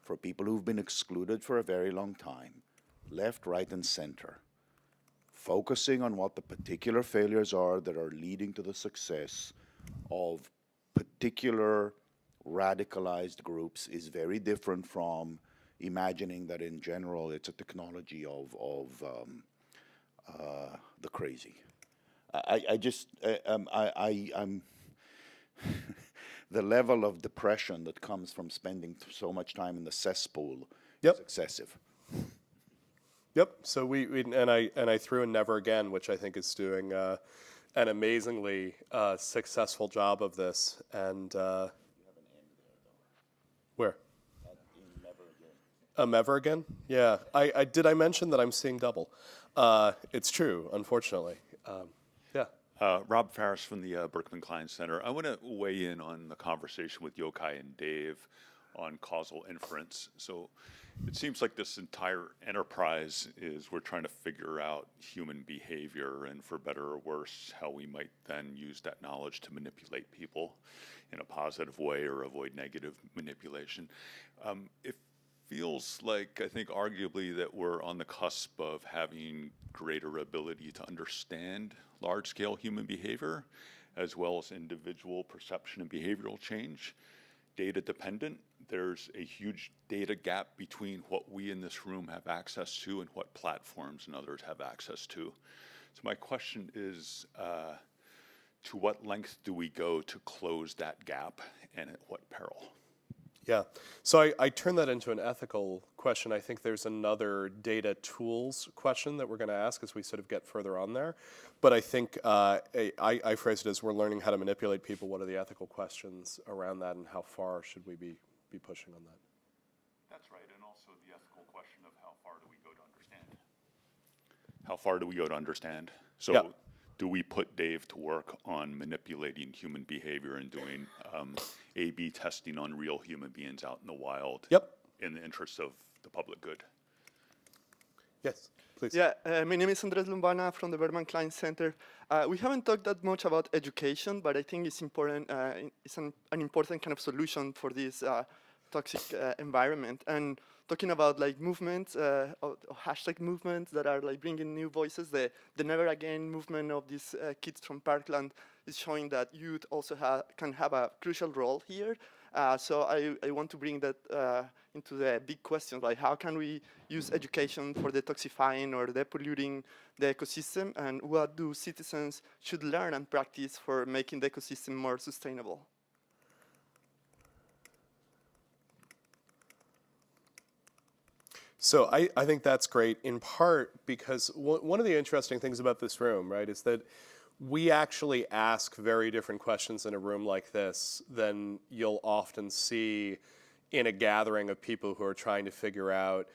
for people who've been excluded for a very long time, left, right, and center. Focusing on what the particular failures are that are leading to the success of particular radicalized groups is very different from imagining that in general it's a technology of the crazy. I'm the level of depression that comes from spending so much time in the cesspool is excessive. Yep. So I threw in Never Again, which I think is doing an amazingly successful job of this. And where? Never Again? Yeah. Did I mention that I'm seeing double? It's true, unfortunately. Rob Farris from the Berkman Klein Center. I want to weigh in on the conversation with Yochai and Dave on causal inference. So it seems like this entire enterprise is we're trying to figure out human behavior and, for better or worse, how we might then use that knowledge to manipulate people in a positive way or avoid negative manipulation. It feels like, I think, arguably that we're on the cusp of having greater ability to understand large-scale human behavior as well as individual perception and behavioral change. Data dependent. There's a huge data gap between what we in this room have access to and what platforms and others have access to. So my question is, to what length do we go to close that gap, and at what peril? Yeah. So I turn that into an ethical question. I think there's another data tools question that we're going to ask as we sort of get further on there. But I think I phrase it as we're learning how to manipulate people. What are the ethical questions around that, and how far should we be pushing on that? That's right. And also the ethical question of how far do we go to understand? How far do we go to understand? So do we put Dave to work on manipulating human behavior and doing A/B testing on real human beings out in the wild in the interest of the public good? Yes, please. Yeah, my name is Andres Lumbana from the Berkman Klein Center. We haven't talked that much about education, but I think it's important. It's an important kind of solution for this toxic environment. And talking about like movements, or hashtag movements that are like bringing new voices. The Never Again movement of these kids from Parkland is showing that youth also can have a crucial role here. So I want to bring that into the big question, like how can we use education for detoxifying or depolluting the ecosystem, and what do citizens should learn and practice for making the ecosystem more sustainable? So I think that's great, in part because one of the interesting things about this room, right, is that we actually ask very different questions in a room like this than you'll often see in a gathering of people who are trying to figure out,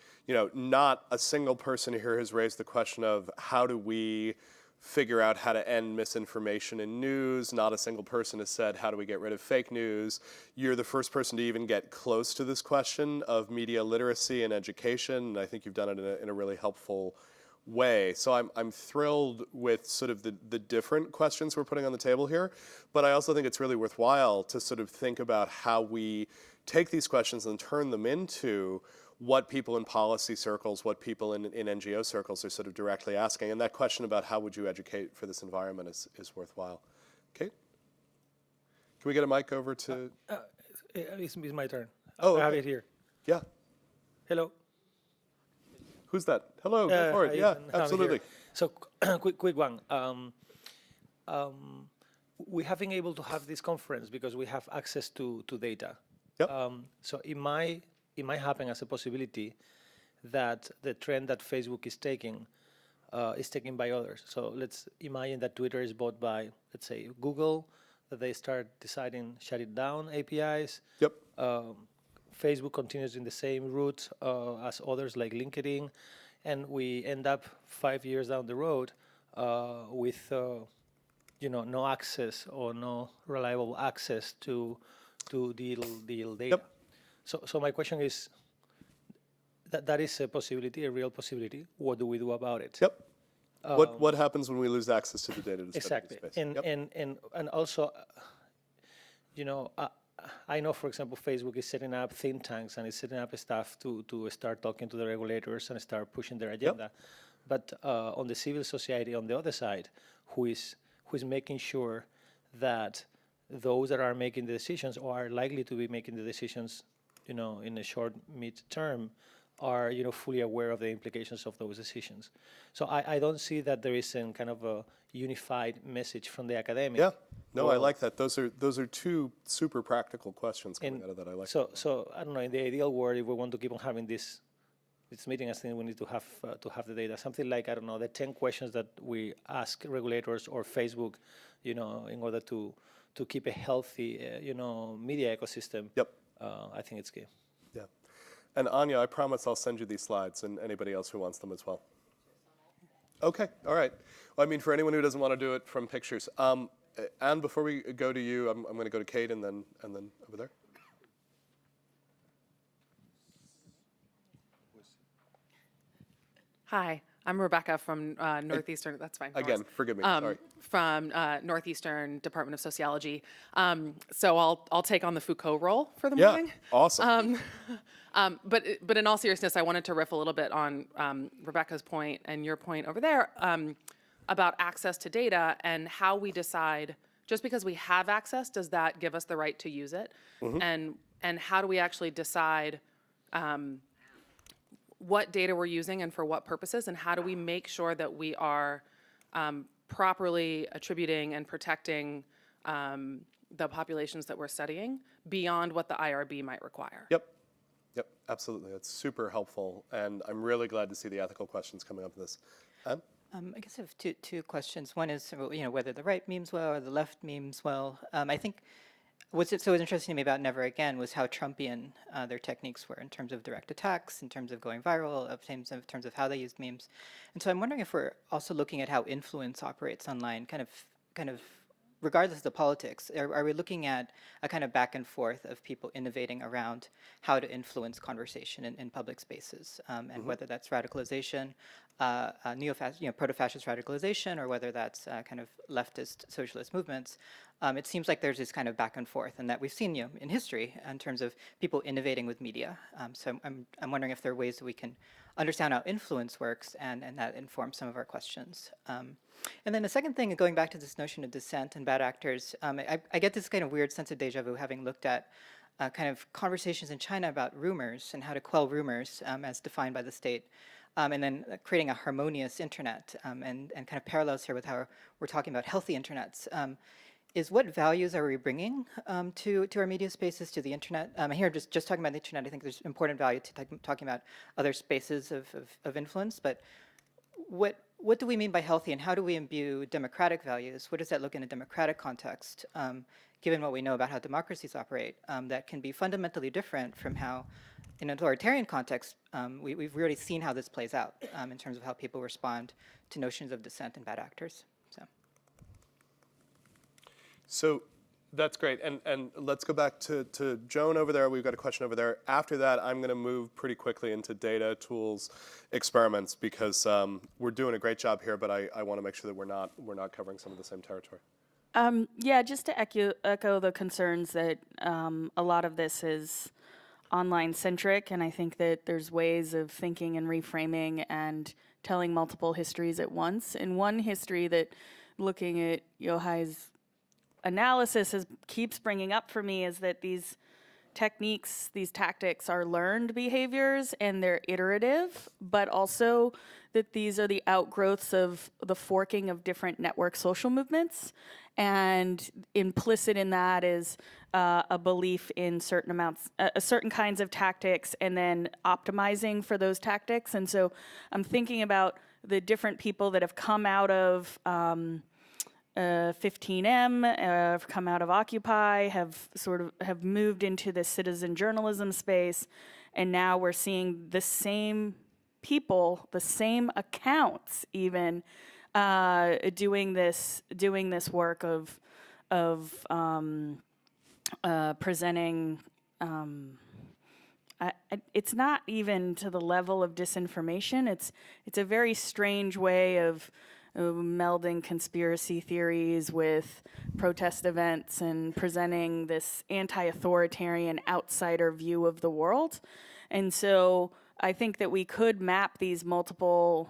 not a single person here has raised the question of how do we figure out how to end misinformation in news. Not a single person has said, how do we get rid of fake news? You're the first person to even get close to this question of media literacy and education, and I think you've done it in a really helpful way. So I'm thrilled with sort of the different questions we're putting on the table here, but I also think it's really worthwhile to sort of think about how we take these questions and turn them into what people in policy circles, what people in NGO circles are sort of directly asking. And that question about how would you educate for this environment is worthwhile. Kate? Can we get a mic over to... It's my turn. Oh, okay. I have it here. Yeah. Hello. Who's that? Hello, go for it. Yeah, absolutely. So, quick one. We have been able to have this conference because we have access to data. Yep. So it might happen as a possibility that the trend that Facebook is taken by others. So let's imagine that Twitter is bought by, let's say, Google, that they start deciding shutting down APIs. Yep. Facebook continues in the same route as others like LinkedIn, and we end up 5 years down the road with no access or no reliable access to deal data. Yep. So my question is, that is a possibility, a real possibility. What do we do about it? Yep. What happens when we lose access to the data? Exactly. And also, I know, for example, Facebook is setting up think tanks and is setting up staff to start talking to the regulators and start pushing their agenda. Yep. But on the civil society, on the other side, who is making sure that those that are making the decisions or are likely to be making the decisions, in the short, mid-term, are fully aware of the implications of those decisions. So I don't see that there is a kind of a unified message from the academic. Yeah, no, I like that. Those are two super practical questions coming out of that. I like. So I don't know. In the ideal world, if we want to keep on having this meeting, I think we need to have the data. Something like, I don't know, the 10 questions that we ask regulators or Facebook, in order to keep a healthy, media ecosystem. Yep. I think it's key. Yeah. And Anya, I promise I'll send you these slides and anybody else who wants them as well. Okay, all right. Well, I mean, for anyone who doesn't want to do it from pictures. Anne, before we go to you, I'm going to go to Kate and then over there. Hi, I'm Rebecca from Northeastern. That's fine. Again, forgive me. Sorry. From Northeastern Department of Sociology. So I'll take on the Foucault role for the morning. Yeah, awesome. But in all seriousness, I wanted to riff a little bit on Rebecca's point and your point over there about access to data and how we decide. Just because we have access, does that give us the right to use it? Mm-hmm. And how do we actually decide what data we're using and for what purposes, and how do we make sure that we are properly attributing and protecting the populations that we're studying beyond what the IRB might require. Yep, absolutely. That's super helpful, and I'm really glad to see the ethical questions coming up with this. Anne? I guess I have two questions. One is, whether the right memes well or the left memes well. I think what's so interesting to me about Never Again was how Trumpian their techniques were in terms of direct attacks, in terms of going viral, in terms of how they used memes. And so I'm wondering if we're also looking at how influence operates online, kind of regardless of the politics. Are we looking at a kind of back and forth of people innovating around how to influence conversation in public spaces, and whether that's radicalization, proto-fascist radicalization, or whether that's kind of leftist socialist movements? It seems like there's this kind of back and forth, and that we've seen in history in terms of people innovating with media. So I'm wondering if there are ways that we can understand how influence works, and that informs some of our questions. And then the second thing, going back to this notion of dissent and bad actors, I get this kind of weird sense of deja vu having looked at kind of conversations in China about rumors and how to quell rumors as defined by the state. And then creating a harmonious internet, and kind of parallels here with how we're talking about healthy internets. Is what values are we bringing to our media spaces, to the internet? Here, just talking about the internet, I think there's important value to talking about other spaces of influence, but what do we mean by healthy, and how do we imbue democratic values? What does that look in a democratic context, given what we know about how democracies operate, that can be fundamentally different from how, in an authoritarian context, we've really seen how this plays out in terms of how people respond to notions of dissent and bad actors. So that's great. And let's go back to Joan over there. We've got a question over there. After that, I'm going to move pretty quickly into data, tools, experiments, because we're doing a great job here, but I want to make sure that we're not covering some of the same territory. Yeah, just to echo the concerns that a lot of this is online centric, and I think that there's ways of thinking and reframing and telling multiple histories at once. And one history that, looking at Yochai's analysis, keeps bringing up for me is that these techniques, these tactics are learned behaviors and they're iterative, but also that these are the outgrowths of the forking of different network social movements. And implicit in that is a belief in certain kinds of tactics, and then optimizing for those tactics. And so I'm thinking about the different people that have come out of 15M, have come out of Occupy, have moved into the citizen journalism space, and now we're seeing the same people, the same accounts, even doing this work of presenting. It's not even to the level of disinformation. It's a very strange way of melding conspiracy theories with protest events and presenting this anti-authoritarian outsider view of the world. And so I think that we could map these multiple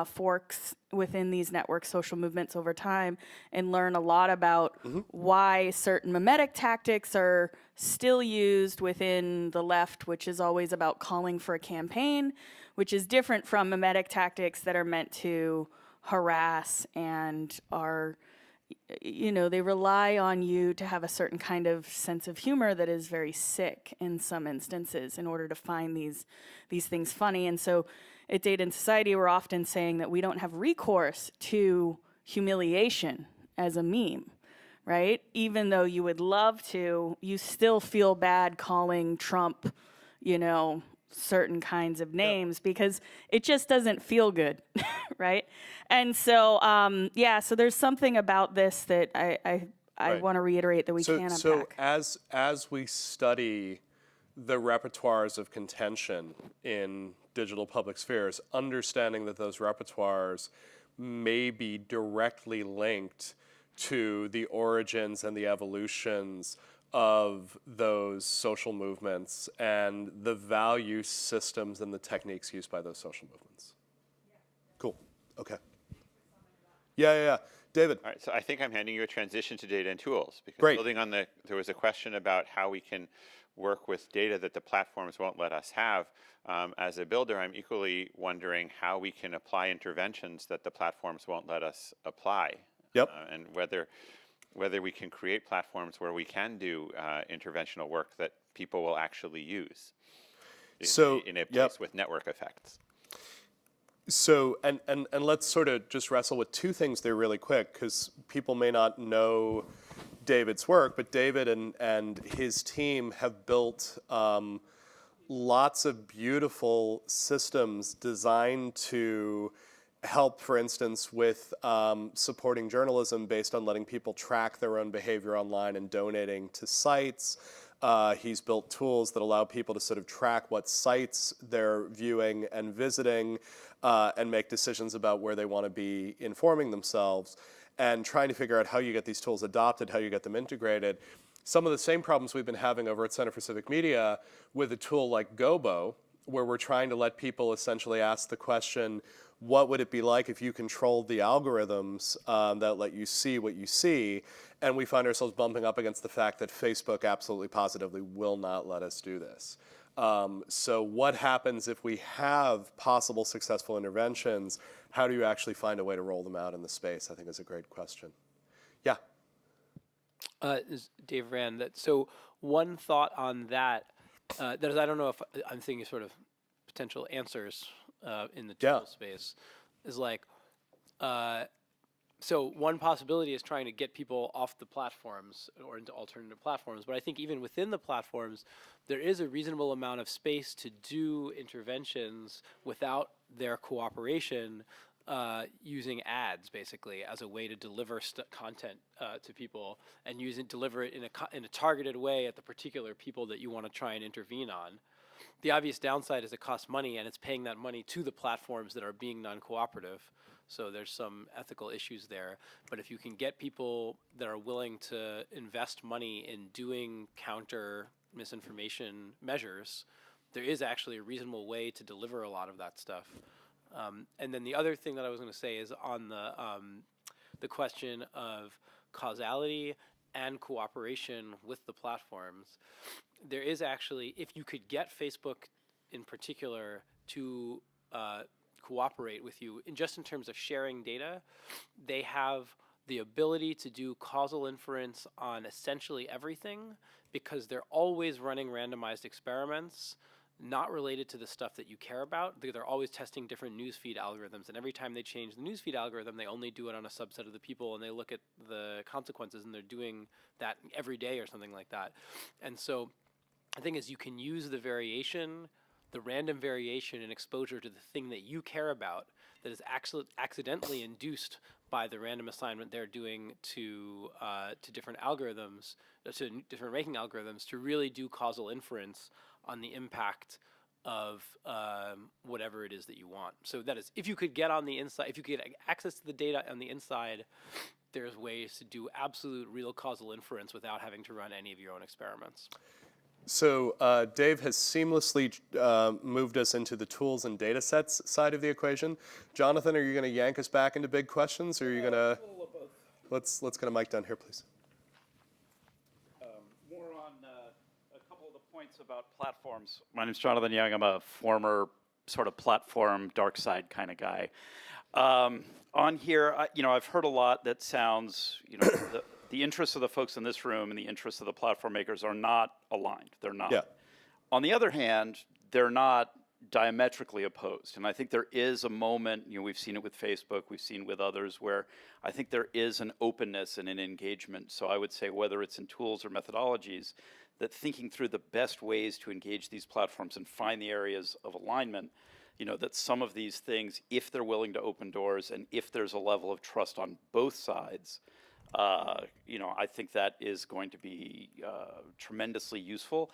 forks within these network social movements over time and learn a lot about why certain mimetic tactics are still used within the left, which is always about calling for a campaign, which is different from mimetic tactics that are meant to harass and are, they rely on you to have a certain kind of sense of humor that is very sick in some instances in order to find these things funny. And so at Data and Society, we're often saying that we don't have recourse to humiliation as a meme, right? Even though you would love to, you still feel bad calling Trump, certain kinds of names because it just doesn't feel good, right? And so, so there's something about this that I want to reiterate that we can unpack. So as we study the repertoires of contention in digital public spheres, understanding that those repertoires may be directly linked to the origins and the evolutions of those social movements and the value systems and the techniques used by those social movements. Cool. Okay. Yeah. David. All right, so I think I'm handing you a transition to data and tools, because Great. building on there was a question about how we can work with data that the platforms won't let us have. As a builder, I'm equally wondering how we can apply interventions that the platforms won't let us apply. Yep. And whether whether we can create platforms where we can do interventional work that people will actually use in a place with network effects. So, and let's sort of just wrestle with two things there really quick, because people may not know David's work, but David and his team have built lots of beautiful systems designed to help, for instance, with supporting journalism based on letting people track their own behavior online and donating to sites. He's built tools that allow people to sort of track what sites they're viewing and visiting and make decisions about where they want to be informing themselves, and trying to figure out how you get these tools adopted, how you get them integrated. Some of the same problems we've been having over at Center for Civic Media with a tool like Gobo, where we're trying to let people essentially ask the question, what would it be like if you controlled the algorithms that let you see what you see? And we find ourselves bumping up against the fact that Facebook absolutely positively will not let us do this. So what happens if we have possible successful interventions? How do you actually find a way to roll them out in the space? I think is a great question. Yeah. This is Dave Rand. So one thought on that, that is, I don't know if I'm thinking sort of potential answers in the tool space, is like, so one possibility is trying to get people off the platforms or into alternative platforms. But I think even within the platforms, there is a reasonable amount of space to do interventions without their cooperation, using ads basically as a way to deliver content to people, and deliver it in a targeted way at the particular people that you want to try and intervene on. The obvious downside is it costs money, and it's paying that money to the platforms that are being non-cooperative. So there's some ethical issues there. But if you can get people that are willing to invest money in doing counter misinformation measures, there is actually a reasonable way to deliver a lot of that stuff. And then the other thing that I was going to say is on the question of causality and cooperation with the platforms. There is actually, if you could get Facebook in particular to cooperate with you, just in terms of sharing data, they have the ability to do causal inference on essentially everything, because they're always running randomized experiments not related to the stuff that you care about. They're always testing different newsfeed algorithms, and every time they change the newsfeed algorithm, they only do it on a subset of the people, and they look at the consequences, and they're doing that every day or something like that. And so the thing is, you can use the variation, the random variation in exposure to the thing that you care about that is accidentally induced by the random assignment they're doing to different algorithms, to different ranking algorithms, to really do causal inference on the impact of whatever it is that you want. So that is, if you could get on the inside, if you could get access to the data on the inside, there's ways to do absolute real causal inference without having to run any of your own experiments. So Dave has seamlessly moved us into the tools and data sets side of the equation. Jonathan, are you going to yank us back into big questions, or are you going to... Let's get a mic down here, please. More on a couple of the points about platforms. My name is Jonathan Young. I'm a former sort of platform dark side kind of guy. On here, I've heard a lot that sounds, the interests of the folks in this room and the interests of the platform makers are not aligned. They're not. Yeah. On the other hand, they're not diametrically opposed. And I think there is a moment, we've seen it with Facebook, we've seen with others, where I think there is an openness and an engagement. So I would say, whether it's in tools or methodologies, that thinking through the best ways to engage these platforms and find the areas of alignment, that some of these things, if they're willing to open doors and if there's a level of trust on both sides, I think that is going to be tremendously useful.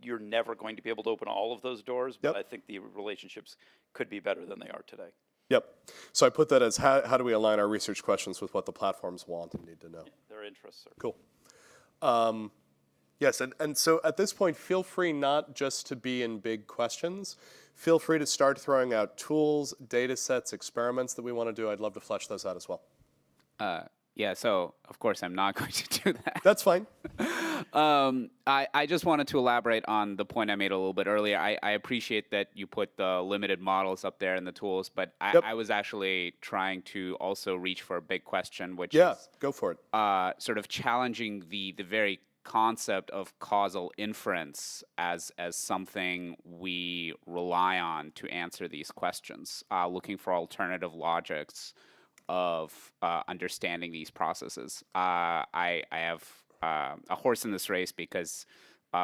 You're never going to be able to open all of those doors, but I think the relationships could be better than they are today. Yep. So I put that as how do we align our research questions with what the platforms want and need to know? Their interests are cool. Yes, and so at this point, feel free not just to be in big questions. Feel free to start throwing out tools, data sets, experiments that we want to do. I'd love to flesh those out as well. Yeah, so of course I'm not going to do that. That's fine. I just wanted to elaborate on the point I made a little bit earlier. I appreciate that you put the limited models up there and the tools, but I was actually trying to also reach for a big question, which is go for it. Sort of challenging the very concept of causal inference as something we rely on to answer these questions, looking for alternative logics of understanding these processes. I have a horse in this race because,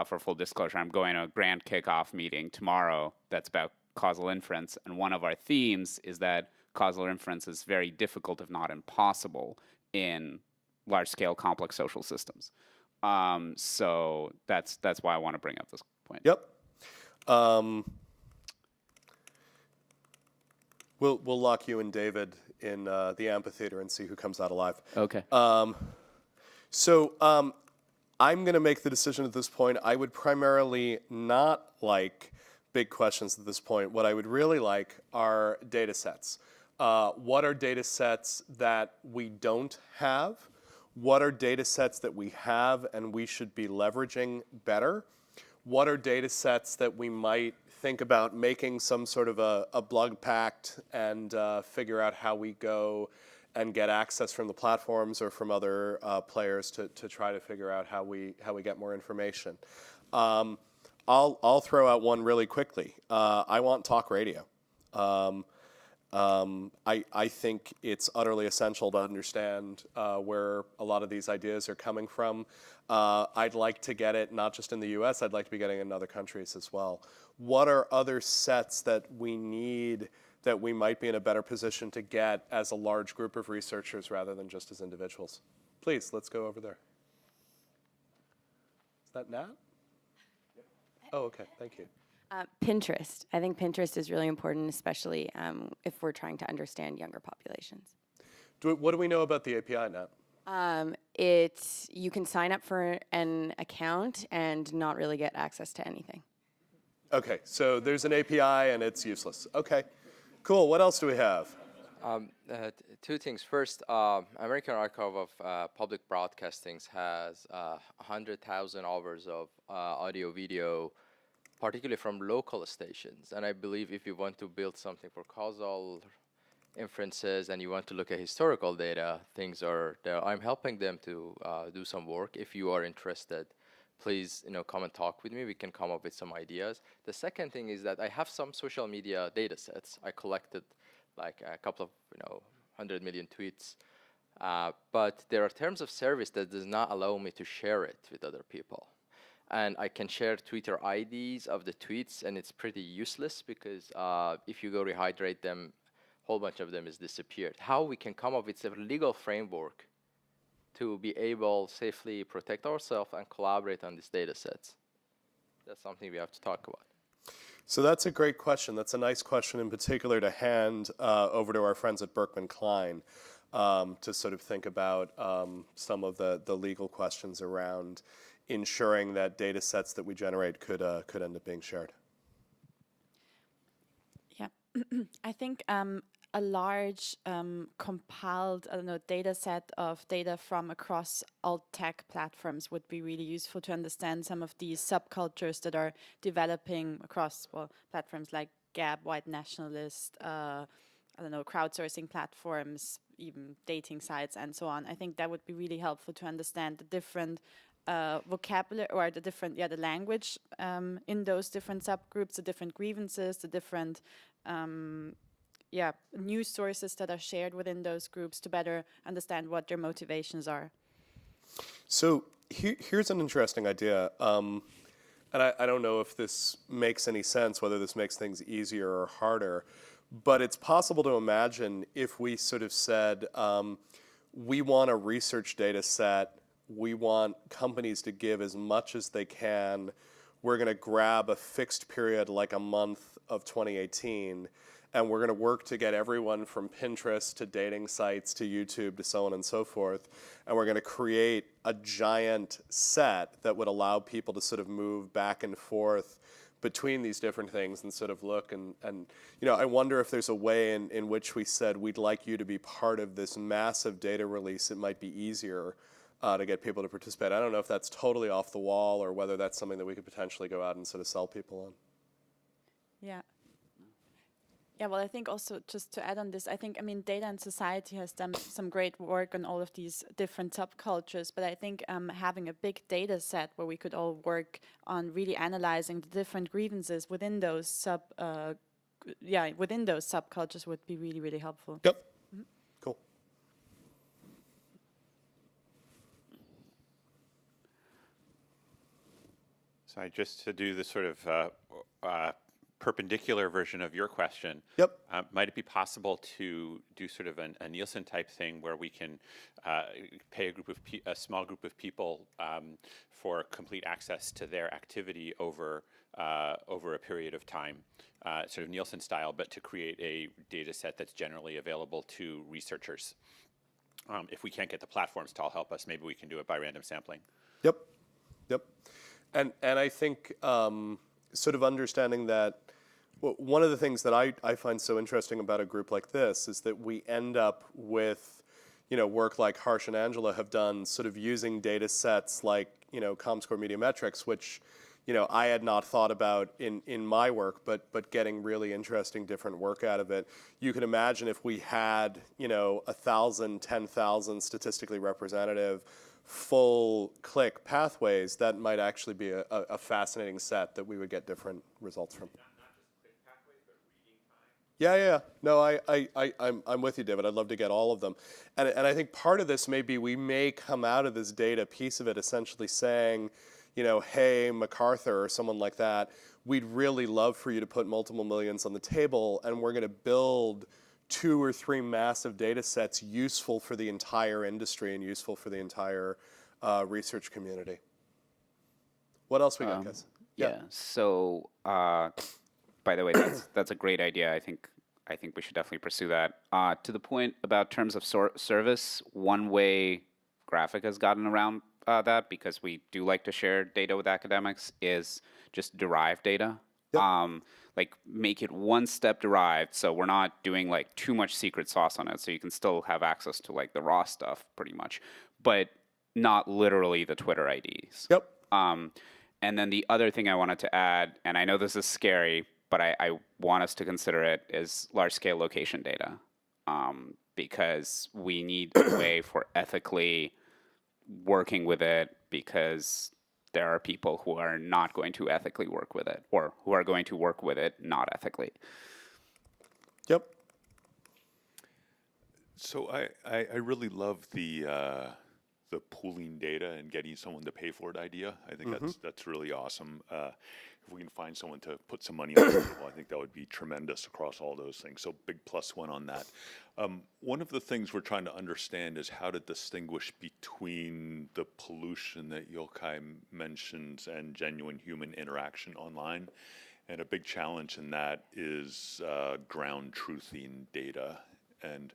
for full disclosure, I'm going to a grand kickoff meeting tomorrow that's about causal inference, and one of our themes is that causal inference is very difficult, if not impossible, in large-scale complex social systems. So that's why I want to bring up this point. Yep. We'll lock you and David in the amphitheater and see who comes out alive. Okay. So I'm going to make the decision at this point. I would primarily not like big questions at this point. What I would really like are data sets. What are data sets that we don't have? What are data sets that we have and we should be leveraging better? What are data sets that we might think about making some sort of a blog pact and figure out how we go and get access from the platforms or from other players to try to figure out how we get more information. I'll throw out one really quickly. I want talk radio. I think it's utterly essential to understand where a lot of these ideas are coming from. I'd like to get it not just in the US, I'd like to be getting it in other countries as well. What are other sets that we need that we might be in a better position to get as a large group of researchers rather than just as individuals? Please, let's go over there. Is that Nat? Oh, okay, thank you. Pinterest. I think Pinterest is really important, especially if we're trying to understand younger populations. What do we know about the API, Nat? You can sign up for an account and not really get access to anything. Okay, so there's an API and it's useless. Okay, cool. What else do we have? Two things. First, American Archive of Public Broadcastings has 100,000 hours of audio, video, particularly from local stations. And I believe if you want to build something for causal inferences and you want to look at historical data, things are there. I'm helping them to do some work. If you are interested, please come and talk with me. We can come up with some ideas. The second thing is that I have some social media data sets. I collected like a couple of 100 million tweets. But there are terms of service that does not allow me to share it with other people. And I can share Twitter IDs of the tweets, and it's pretty useless because if you go rehydrate them, a whole bunch of them is disappeared. How we can come up with a legal framework to be able safely protect ourselves and collaborate on these data sets? That's something we have to talk about. So that's a great question. That's a nice question in particular to hand over to our friends at Berkman Klein to sort of think about some of the legal questions around ensuring that data sets that we generate could end up being shared. Yeah, I think a large compiled, data set of data from across all tech platforms would be really useful to understand some of these subcultures that are developing across, platforms like Gab, white nationalist, crowdsourcing platforms, even dating sites and so on. I think that would be really helpful to understand the different vocabulary or the language in those different subgroups, the different grievances, the different news sources that are shared within those groups to better understand what their motivations are. So here's an interesting idea, and I don't know if this makes any sense, whether this makes things easier or harder, but it's possible to imagine if we sort of said, we want a research data set, we want companies to give as much as they can, we're going to grab a fixed period like a month of 2018, and we're going to work to get everyone from Pinterest to dating sites to YouTube to so on and so forth. And we're going to create a giant set that would allow people to sort of move back and forth between these different things and sort of look and I wonder if there's a way in which we said we'd like you to be part of this massive data release. It might be easier to get people to participate. I don't know if that's totally off the wall or whether that's something that we could potentially go out and sort of sell people on. Yeah. Yeah, well, I think also just to add on this, I mean, Data and Society has done some great work on all of these different subcultures, but I think having a big data set where we could all work on really analyzing the different grievances within those subcultures would be really, really helpful. Yep. Mm-hmm. Cool. So just to do the sort of perpendicular version of your question. Yep. Might it be possible to do sort of a Nielsen type thing where we can pay a small group of people for complete access to their activity over a period of time, sort of Nielsen style, but to create a data set that's generally available to researchers? If we can't get the platforms to all help us, maybe we can do it by random sampling. Yep. Yep. And I think sort of understanding that one of the things that I find so interesting about a group like this is that we end up with, work like Harsh and Angela have done, sort of using data sets like, ComScore Mediometrics, which, I had not thought about in my work, but getting really interesting different work out of it. You can imagine if we had, 1,000, 10,000 statistically representative full click pathways, that might actually be a fascinating set that we would get different results from. Yeah. No, I'm with you, David. I'd love to get all of them. And I think part of this may be we may come out of this data piece of it essentially saying, hey, MacArthur or someone like that, we'd really love for you to put multiple millions on the table, and we're going to build 2 or 3 massive data sets useful for the entire industry and useful for the entire research community. What else we got, guys? Yeah. So, by the way, that's a great idea. I think we should definitely pursue that. To the point about terms of service, one way Graphic has gotten around that, because we do like to share data with academics, is just derived data. Yep. Like make it one step derived, so we're not doing like too much secret sauce on it, so you can still have access to like the raw stuff pretty much, but not literally the Twitter IDs. Yep. And then the other thing I wanted to add, and I know this is scary, but I want us to consider it, is large-scale location data, because we need a way for ethically working with it, because there are people who are not going to ethically work with it, or who are going to work with it not ethically. Yep. So I really love the pooling data and getting someone to pay for it idea. I think that's really awesome. If we can find someone to put some money on the table, I think that would be tremendous across all those things. So big +1 on that. One of the things we're trying to understand is how to distinguish between the pollution that Yochai mentions and genuine human interaction online. And a big challenge in that is ground truthing data. And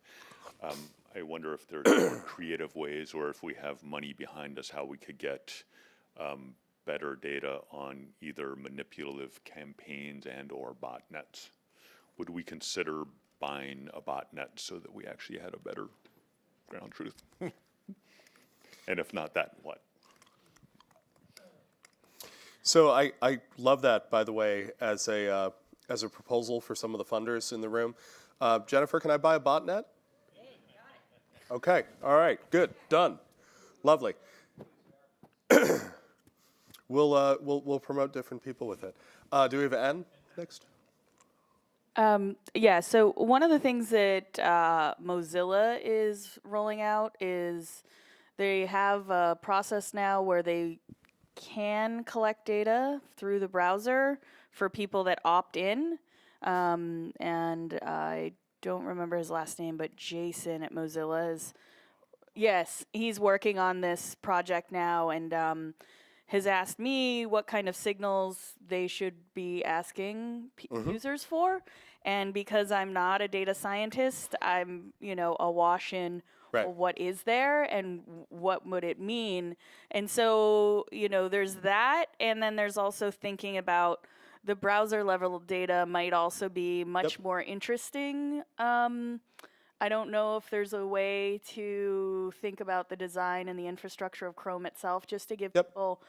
I wonder if there are creative ways, or if we have money behind us, how we could get better data on either manipulative campaigns and or botnets. Would we consider buying a botnet so that we actually had a better ground truth? And if not that, what? So I love that, by the way, as a proposal for some of the funders in the room. Jennifer, can I buy a botnet? Okay. All right. Good. Done. Lovely. We'll promote different people with it. Do we have Anne next? Yeah. So one of the things that Mozilla is rolling out is they have a process now where they can collect data through the browser for people that opt in, and I don't remember his last name, but Jason at Mozilla is, yes, he's working on this project now, and has asked me what kind of signals they should be asking users for. And because I'm not a data scientist, I'm, awash in what is there and what would it mean. And so, there's that. And then there's also thinking about the browser level data might also be much more interesting. I don't know if there's a way to think about the design and the infrastructure of Chrome itself just to give people,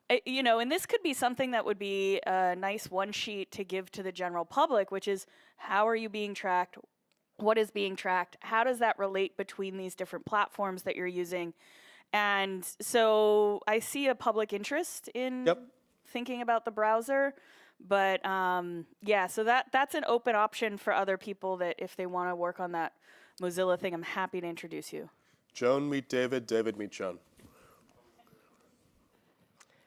and this could be something that would be a nice one sheet to give to the general public, which is how are you being tracked? What is being tracked? How does that relate between these different platforms that you're using? And so I see a public interest in thinking about the browser. But so that's an open option for other people that if they want to work on that Mozilla thing, I'm happy to introduce you. Joan, meet David. David, meet Joan.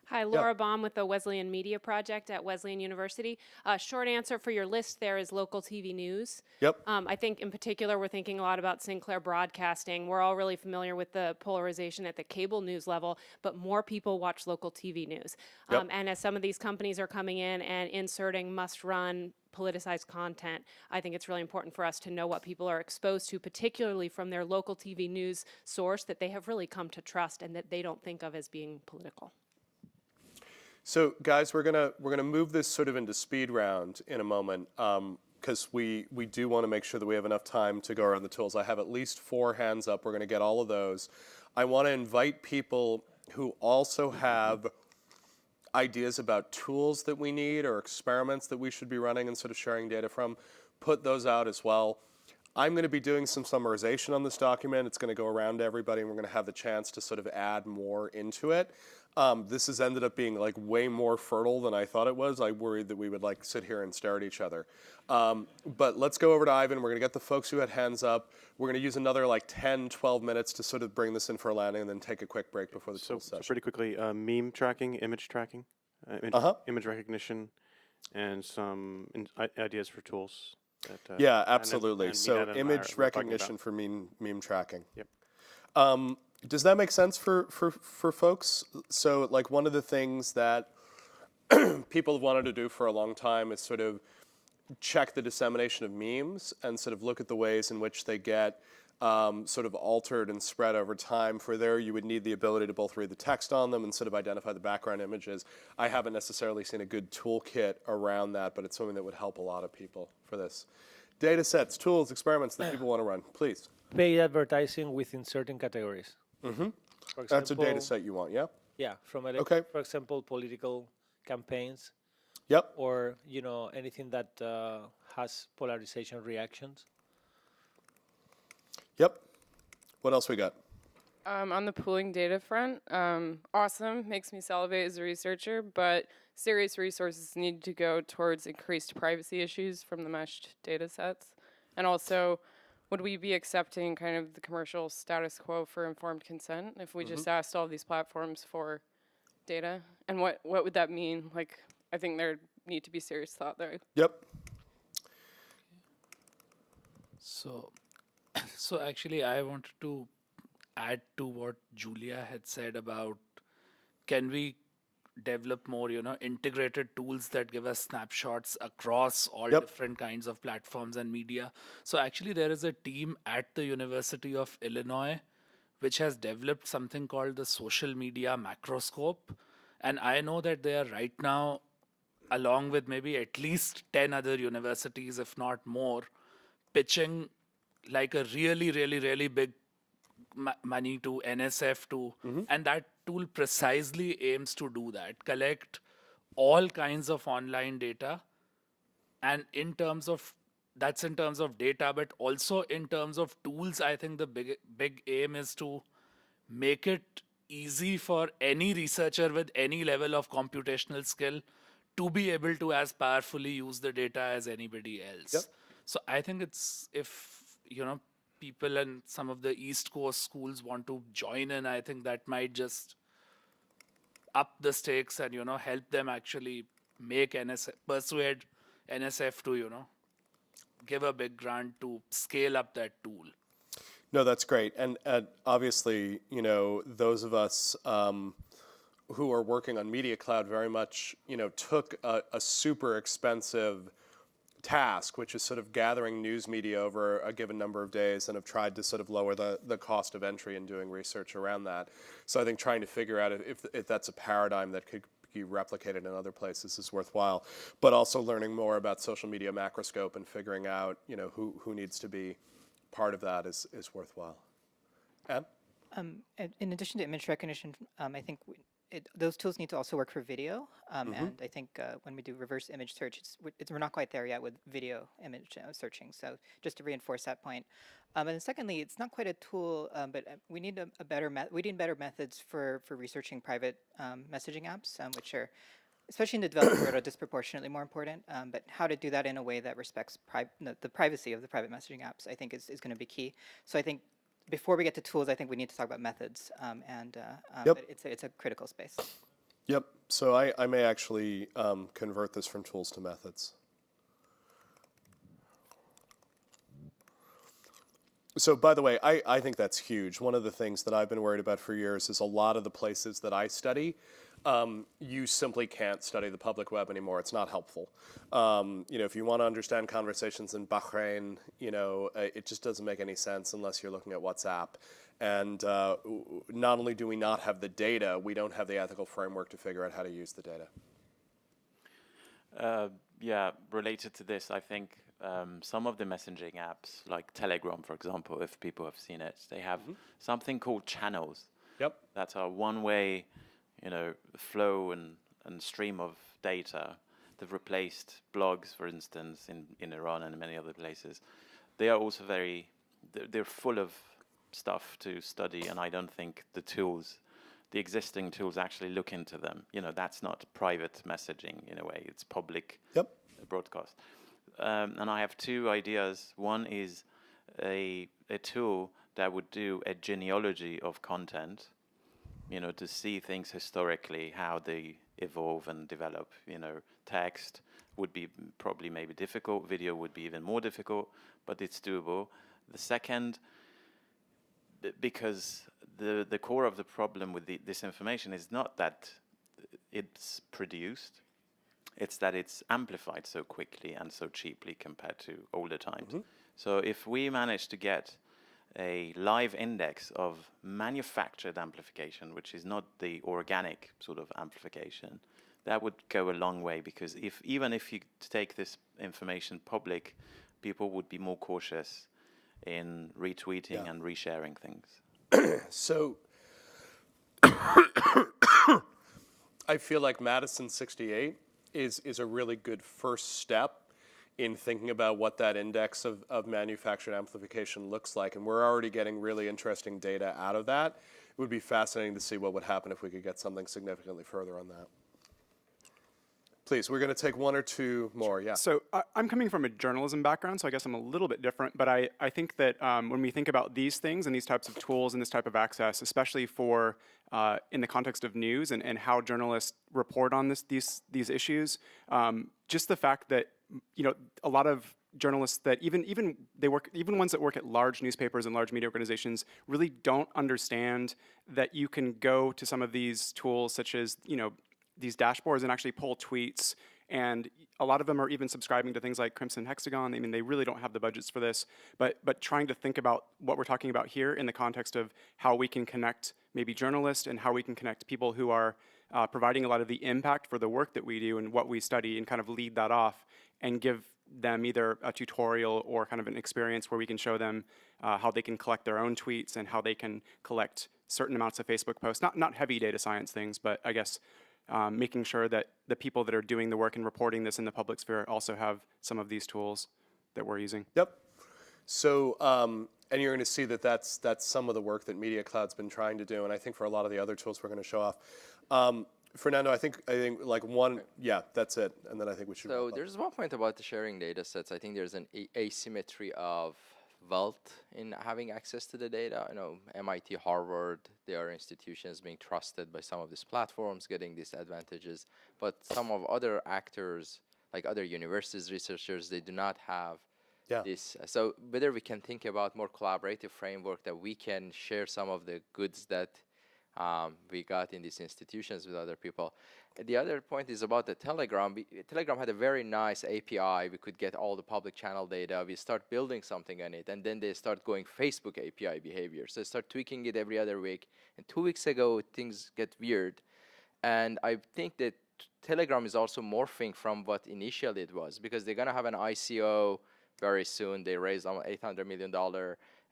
Hi, Laura Baum with the Wesleyan Media Project at Wesleyan University. Short answer for your list there is local TV news. Yep. I think in particular we're thinking a lot about Sinclair Broadcasting. We're all really familiar with the polarization at the cable news level, but more people watch local TV news. And as some of these companies are coming in and inserting must-run politicized content, I think it's really important for us to know what people are exposed to, particularly from their local TV news source that they have really come to trust and that they don't think of as being political. So, guys, we're gonna move this sort of into speed round in a moment because we do want to make sure that we have enough time to go around the tools. I have at least 4 hands up. We're going to get all of those. I want to invite people who also have ideas about tools that we need or experiments that we should be running and sort of sharing data from. Put those out as well. I'm going to be doing some summarization on this document. It's going to go around to everybody, and we're going to have the chance to sort of add more into it. This has ended up being like way more fertile than I thought it was. I worried that we would like sit here and stare at each other. But let's go over to Ivan. We're going to get the folks who had hands up. We're going to use another like 10, 12 minutes to sort of bring this in for a landing and then take a quick break before the tool session. So pretty quickly, meme tracking, image tracking, image recognition, and some ideas for tools. That, yeah, absolutely. So image recognition for meme tracking. Yep. Does that make sense for folks? So like one of the things that people have wanted to do for a long time is sort of check the dissemination of memes and sort of look at the ways in which they get sort of altered and spread over time. For there, you would need the ability to both read the text on them and sort of identify the background images. I haven't necessarily seen a good toolkit around that, but it's something that would help a lot of people for this. Data sets, tools, experiments that people want to run, please. Paid advertising within certain categories. Mm-hmm. That's a data set you want, yeah? Yeah, from for example, political campaigns. Yep. Or, anything that has polarization reactions. Yep. What else we got? On the pooling data front, awesome, makes me salivate as a researcher, but serious resources need to go towards increased privacy issues from the meshed data sets. And also, would we be accepting kind of the commercial status quo for informed consent if we just asked all these platforms for data? And what would that mean? Like, I think there need to be serious thought there. Yep. So actually, I wanted to add to what Julia had said about can we develop more, integrated tools that give us snapshots across all different kinds of platforms and media. So actually there is a team at the University of Illinois which has developed something called the social media macroscope. And I know that they are right now, along with maybe at least 10 other universities, if not more, pitching like a really, really, really big money to NSF to, and that tool precisely aims to do that, collect all kinds of online data. And in terms of data, but also in terms of tools, I think the big aim is to make it easy for any researcher with any level of computational skill to be able to as powerfully use the data as anybody else. Yep. So I think it's, if, people and some of the East Coast schools want to join in, I think that might just up the stakes and, help them actually make persuade NSF to, give a big grant to scale up that tool. No, that's great. And obviously, those of us who are working on Media Cloud very much, took a super expensive task, which is sort of gathering news media over a given number of days, and have tried to sort of lower the cost of entry and doing research around that. So I think trying to figure out if that's a paradigm that could you replicate it in other places is worthwhile. But also learning more about social media macroscope and figuring out, who needs to be part of that is worthwhile. Em? In addition to image recognition, I think those tools need to also work for video. And I think when we do reverse image search, we're not quite there yet with video image searching. So just to reinforce that point. And then secondly, it's not quite a tool, but we need better methods for researching private messaging apps, which are, especially in the developing world, are disproportionately more important. But how to do that in a way that respects the privacy of the private messaging apps, I think is going to be key. So I think before we get to tools, I think we need to talk about methods, Yep. it's a critical space. Yep. So I may actually convert this from tools to methods. So by the way, I think that's huge. One of the things that I've been worried about for years is a lot of the places that I study, you simply can't study the public web anymore. It's not helpful. If you want to understand conversations in Bahrain, it just doesn't make any sense unless you're looking at WhatsApp. And not only do we not have the data, we don't have the ethical framework to figure out how to use the data. Yeah, related to this, I think some of the messaging apps, like Telegram, for example, if people have seen it, they have something called channels. Yep. That's a one-way, flow and stream of data. They've replaced blogs, for instance, in Iran and many other places. They are also they're full of stuff to study, and I don't think the existing tools actually look into them. That's not private messaging in a way. It's public broadcast. And I have two ideas. One is a tool that would do a genealogy of content, to see things historically, how they evolve and develop. Text would be probably maybe difficult. Video would be even more difficult, but it's doable. The second, because the core of the problem with this information is not that it's produced, it's that it's amplified so quickly and so cheaply compared to older times. So if we manage to get a live index of manufactured amplification, which is not the organic sort of amplification, that would go a long way, because even if you take this information public, people would be more cautious in retweeting and resharing things. So I feel like Madison 68 is a really good first step in thinking about what that index of manufactured amplification looks like. And we're already getting really interesting data out of that. It would be fascinating to see what would happen if we could get something significantly further on that. Please, we're going to take one or two more. Yeah. So I'm coming from a journalism background, so I guess I'm a little bit different. But I think that when we think about these things and these types of tools and this type of access, especially for in the context of news and how journalists report on these issues, just the fact that a lot of journalists that even ones that work at large newspapers and large media organizations really don't understand that you can go to some of these tools, such as these dashboards, and actually pull tweets. And a lot of them are even subscribing to things like Crimson Hexagon. I mean, they really don't have the budgets for this. But trying to think about what we're talking about here in the context of how we can connect maybe journalists and how we can connect people who are providing a lot of the impact for the work that we do and what we study, and kind of lead that off and give them either a tutorial or kind of an experience where we can show them how they can collect their own tweets and how they can collect certain amounts of Facebook posts. Not heavy data science things, but I guess making sure that the people that are doing the work and reporting this in the public sphere also have some of these tools that we're using. Yep. So, and you're going to see that that's some of the work that Media Cloud's been trying to do, and I think for a lot of the other tools we're going to show off. Fernando, I think like one, yeah, that's it, and then I think we should. So there's one point about the sharing data sets. I think there's an asymmetry of wealth in having access to the data. MIT, Harvard, they are institutions being trusted by some of these platforms, getting these advantages. But some of other actors, like other universities, researchers, they do not have this. So whether we can think about more collaborative framework that we can share some of the goods that we got in these institutions with other people. The other point is about the Telegram. Telegram had a very nice API. We could get all the public channel data. We start building something on it, and then they start going Facebook API behavior. So they start tweaking it every other week. And 2 weeks ago, things get weird. And I think that Telegram is also morphing from what initially it was, because they're going to have an ICO very soon. They raised almost $800 million.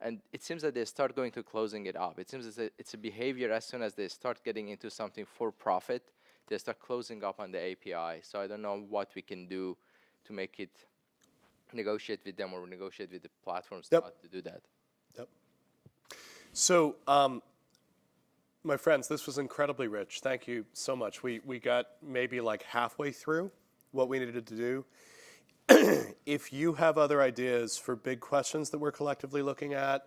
And it seems that they start going to closing it up. It seems it's a behavior as soon as they start getting into something for profit, they start closing up on the API. So I don't know what we can do to make it negotiate with them or negotiate with the platforms not to do that. Yep. So, my friends, this was incredibly rich. Thank you so much. We got maybe like halfway through what we needed to do. If you have other ideas for big questions that we're collectively looking at,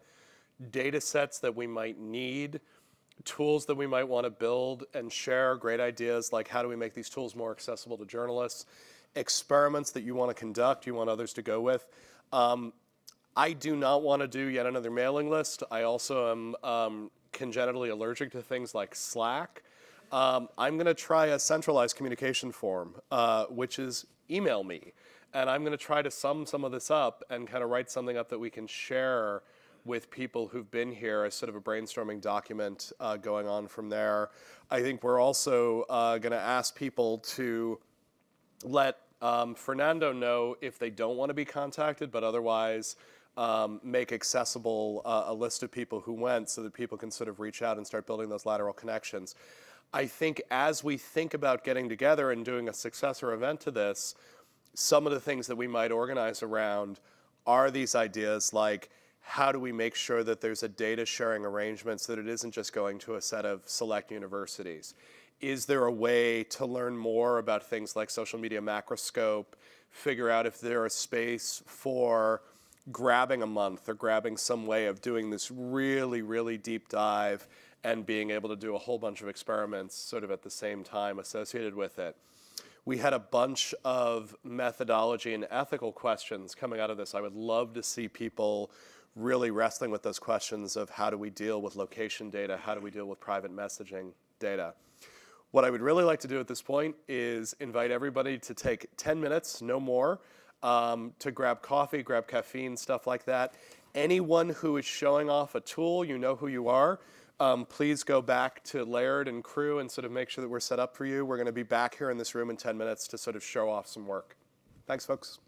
data sets that we might need, tools that we might want to build and share, great ideas like how do we make these tools more accessible to journalists, experiments that you want to conduct, you want others to go with. I do not want to do yet another mailing list. I also am congenitally allergic to things like Slack. I'm going to try a centralized communication form, which is email me. And I'm going to try to sum some of this up and kind of write something up that we can share with people who've been here as sort of a brainstorming document going on from there. I think we're also going to ask people to let Fernando know if they don't want to be contacted, but otherwise make accessible a list of people who went so that people can sort of reach out and start building those lateral connections. I think as we think about getting together and doing a successor event to this, some of the things that we might organize around are these ideas like how do we make sure that there's a data sharing arrangement so that it isn't just going to a set of select universities? Is there a way to learn more about things like social media macroscope, figure out if there is space for grabbing a month or grabbing some way of doing this really, really deep dive and being able to do a whole bunch of experiments sort of at the same time associated with it? We had a bunch of methodology and ethical questions coming out of this. I would love to see people really wrestling with those questions of how do we deal with location data, how do we deal with private messaging data. What I would really like to do at this point is invite everybody to take 10 minutes, no more, to grab coffee, grab caffeine, stuff like that. Anyone who is showing off a tool, you know who you are. Please go back to Laird and crew and sort of make sure that we're set up for you. We're going to be back here in this room in 10 minutes to sort of show off some work. Thanks, folks.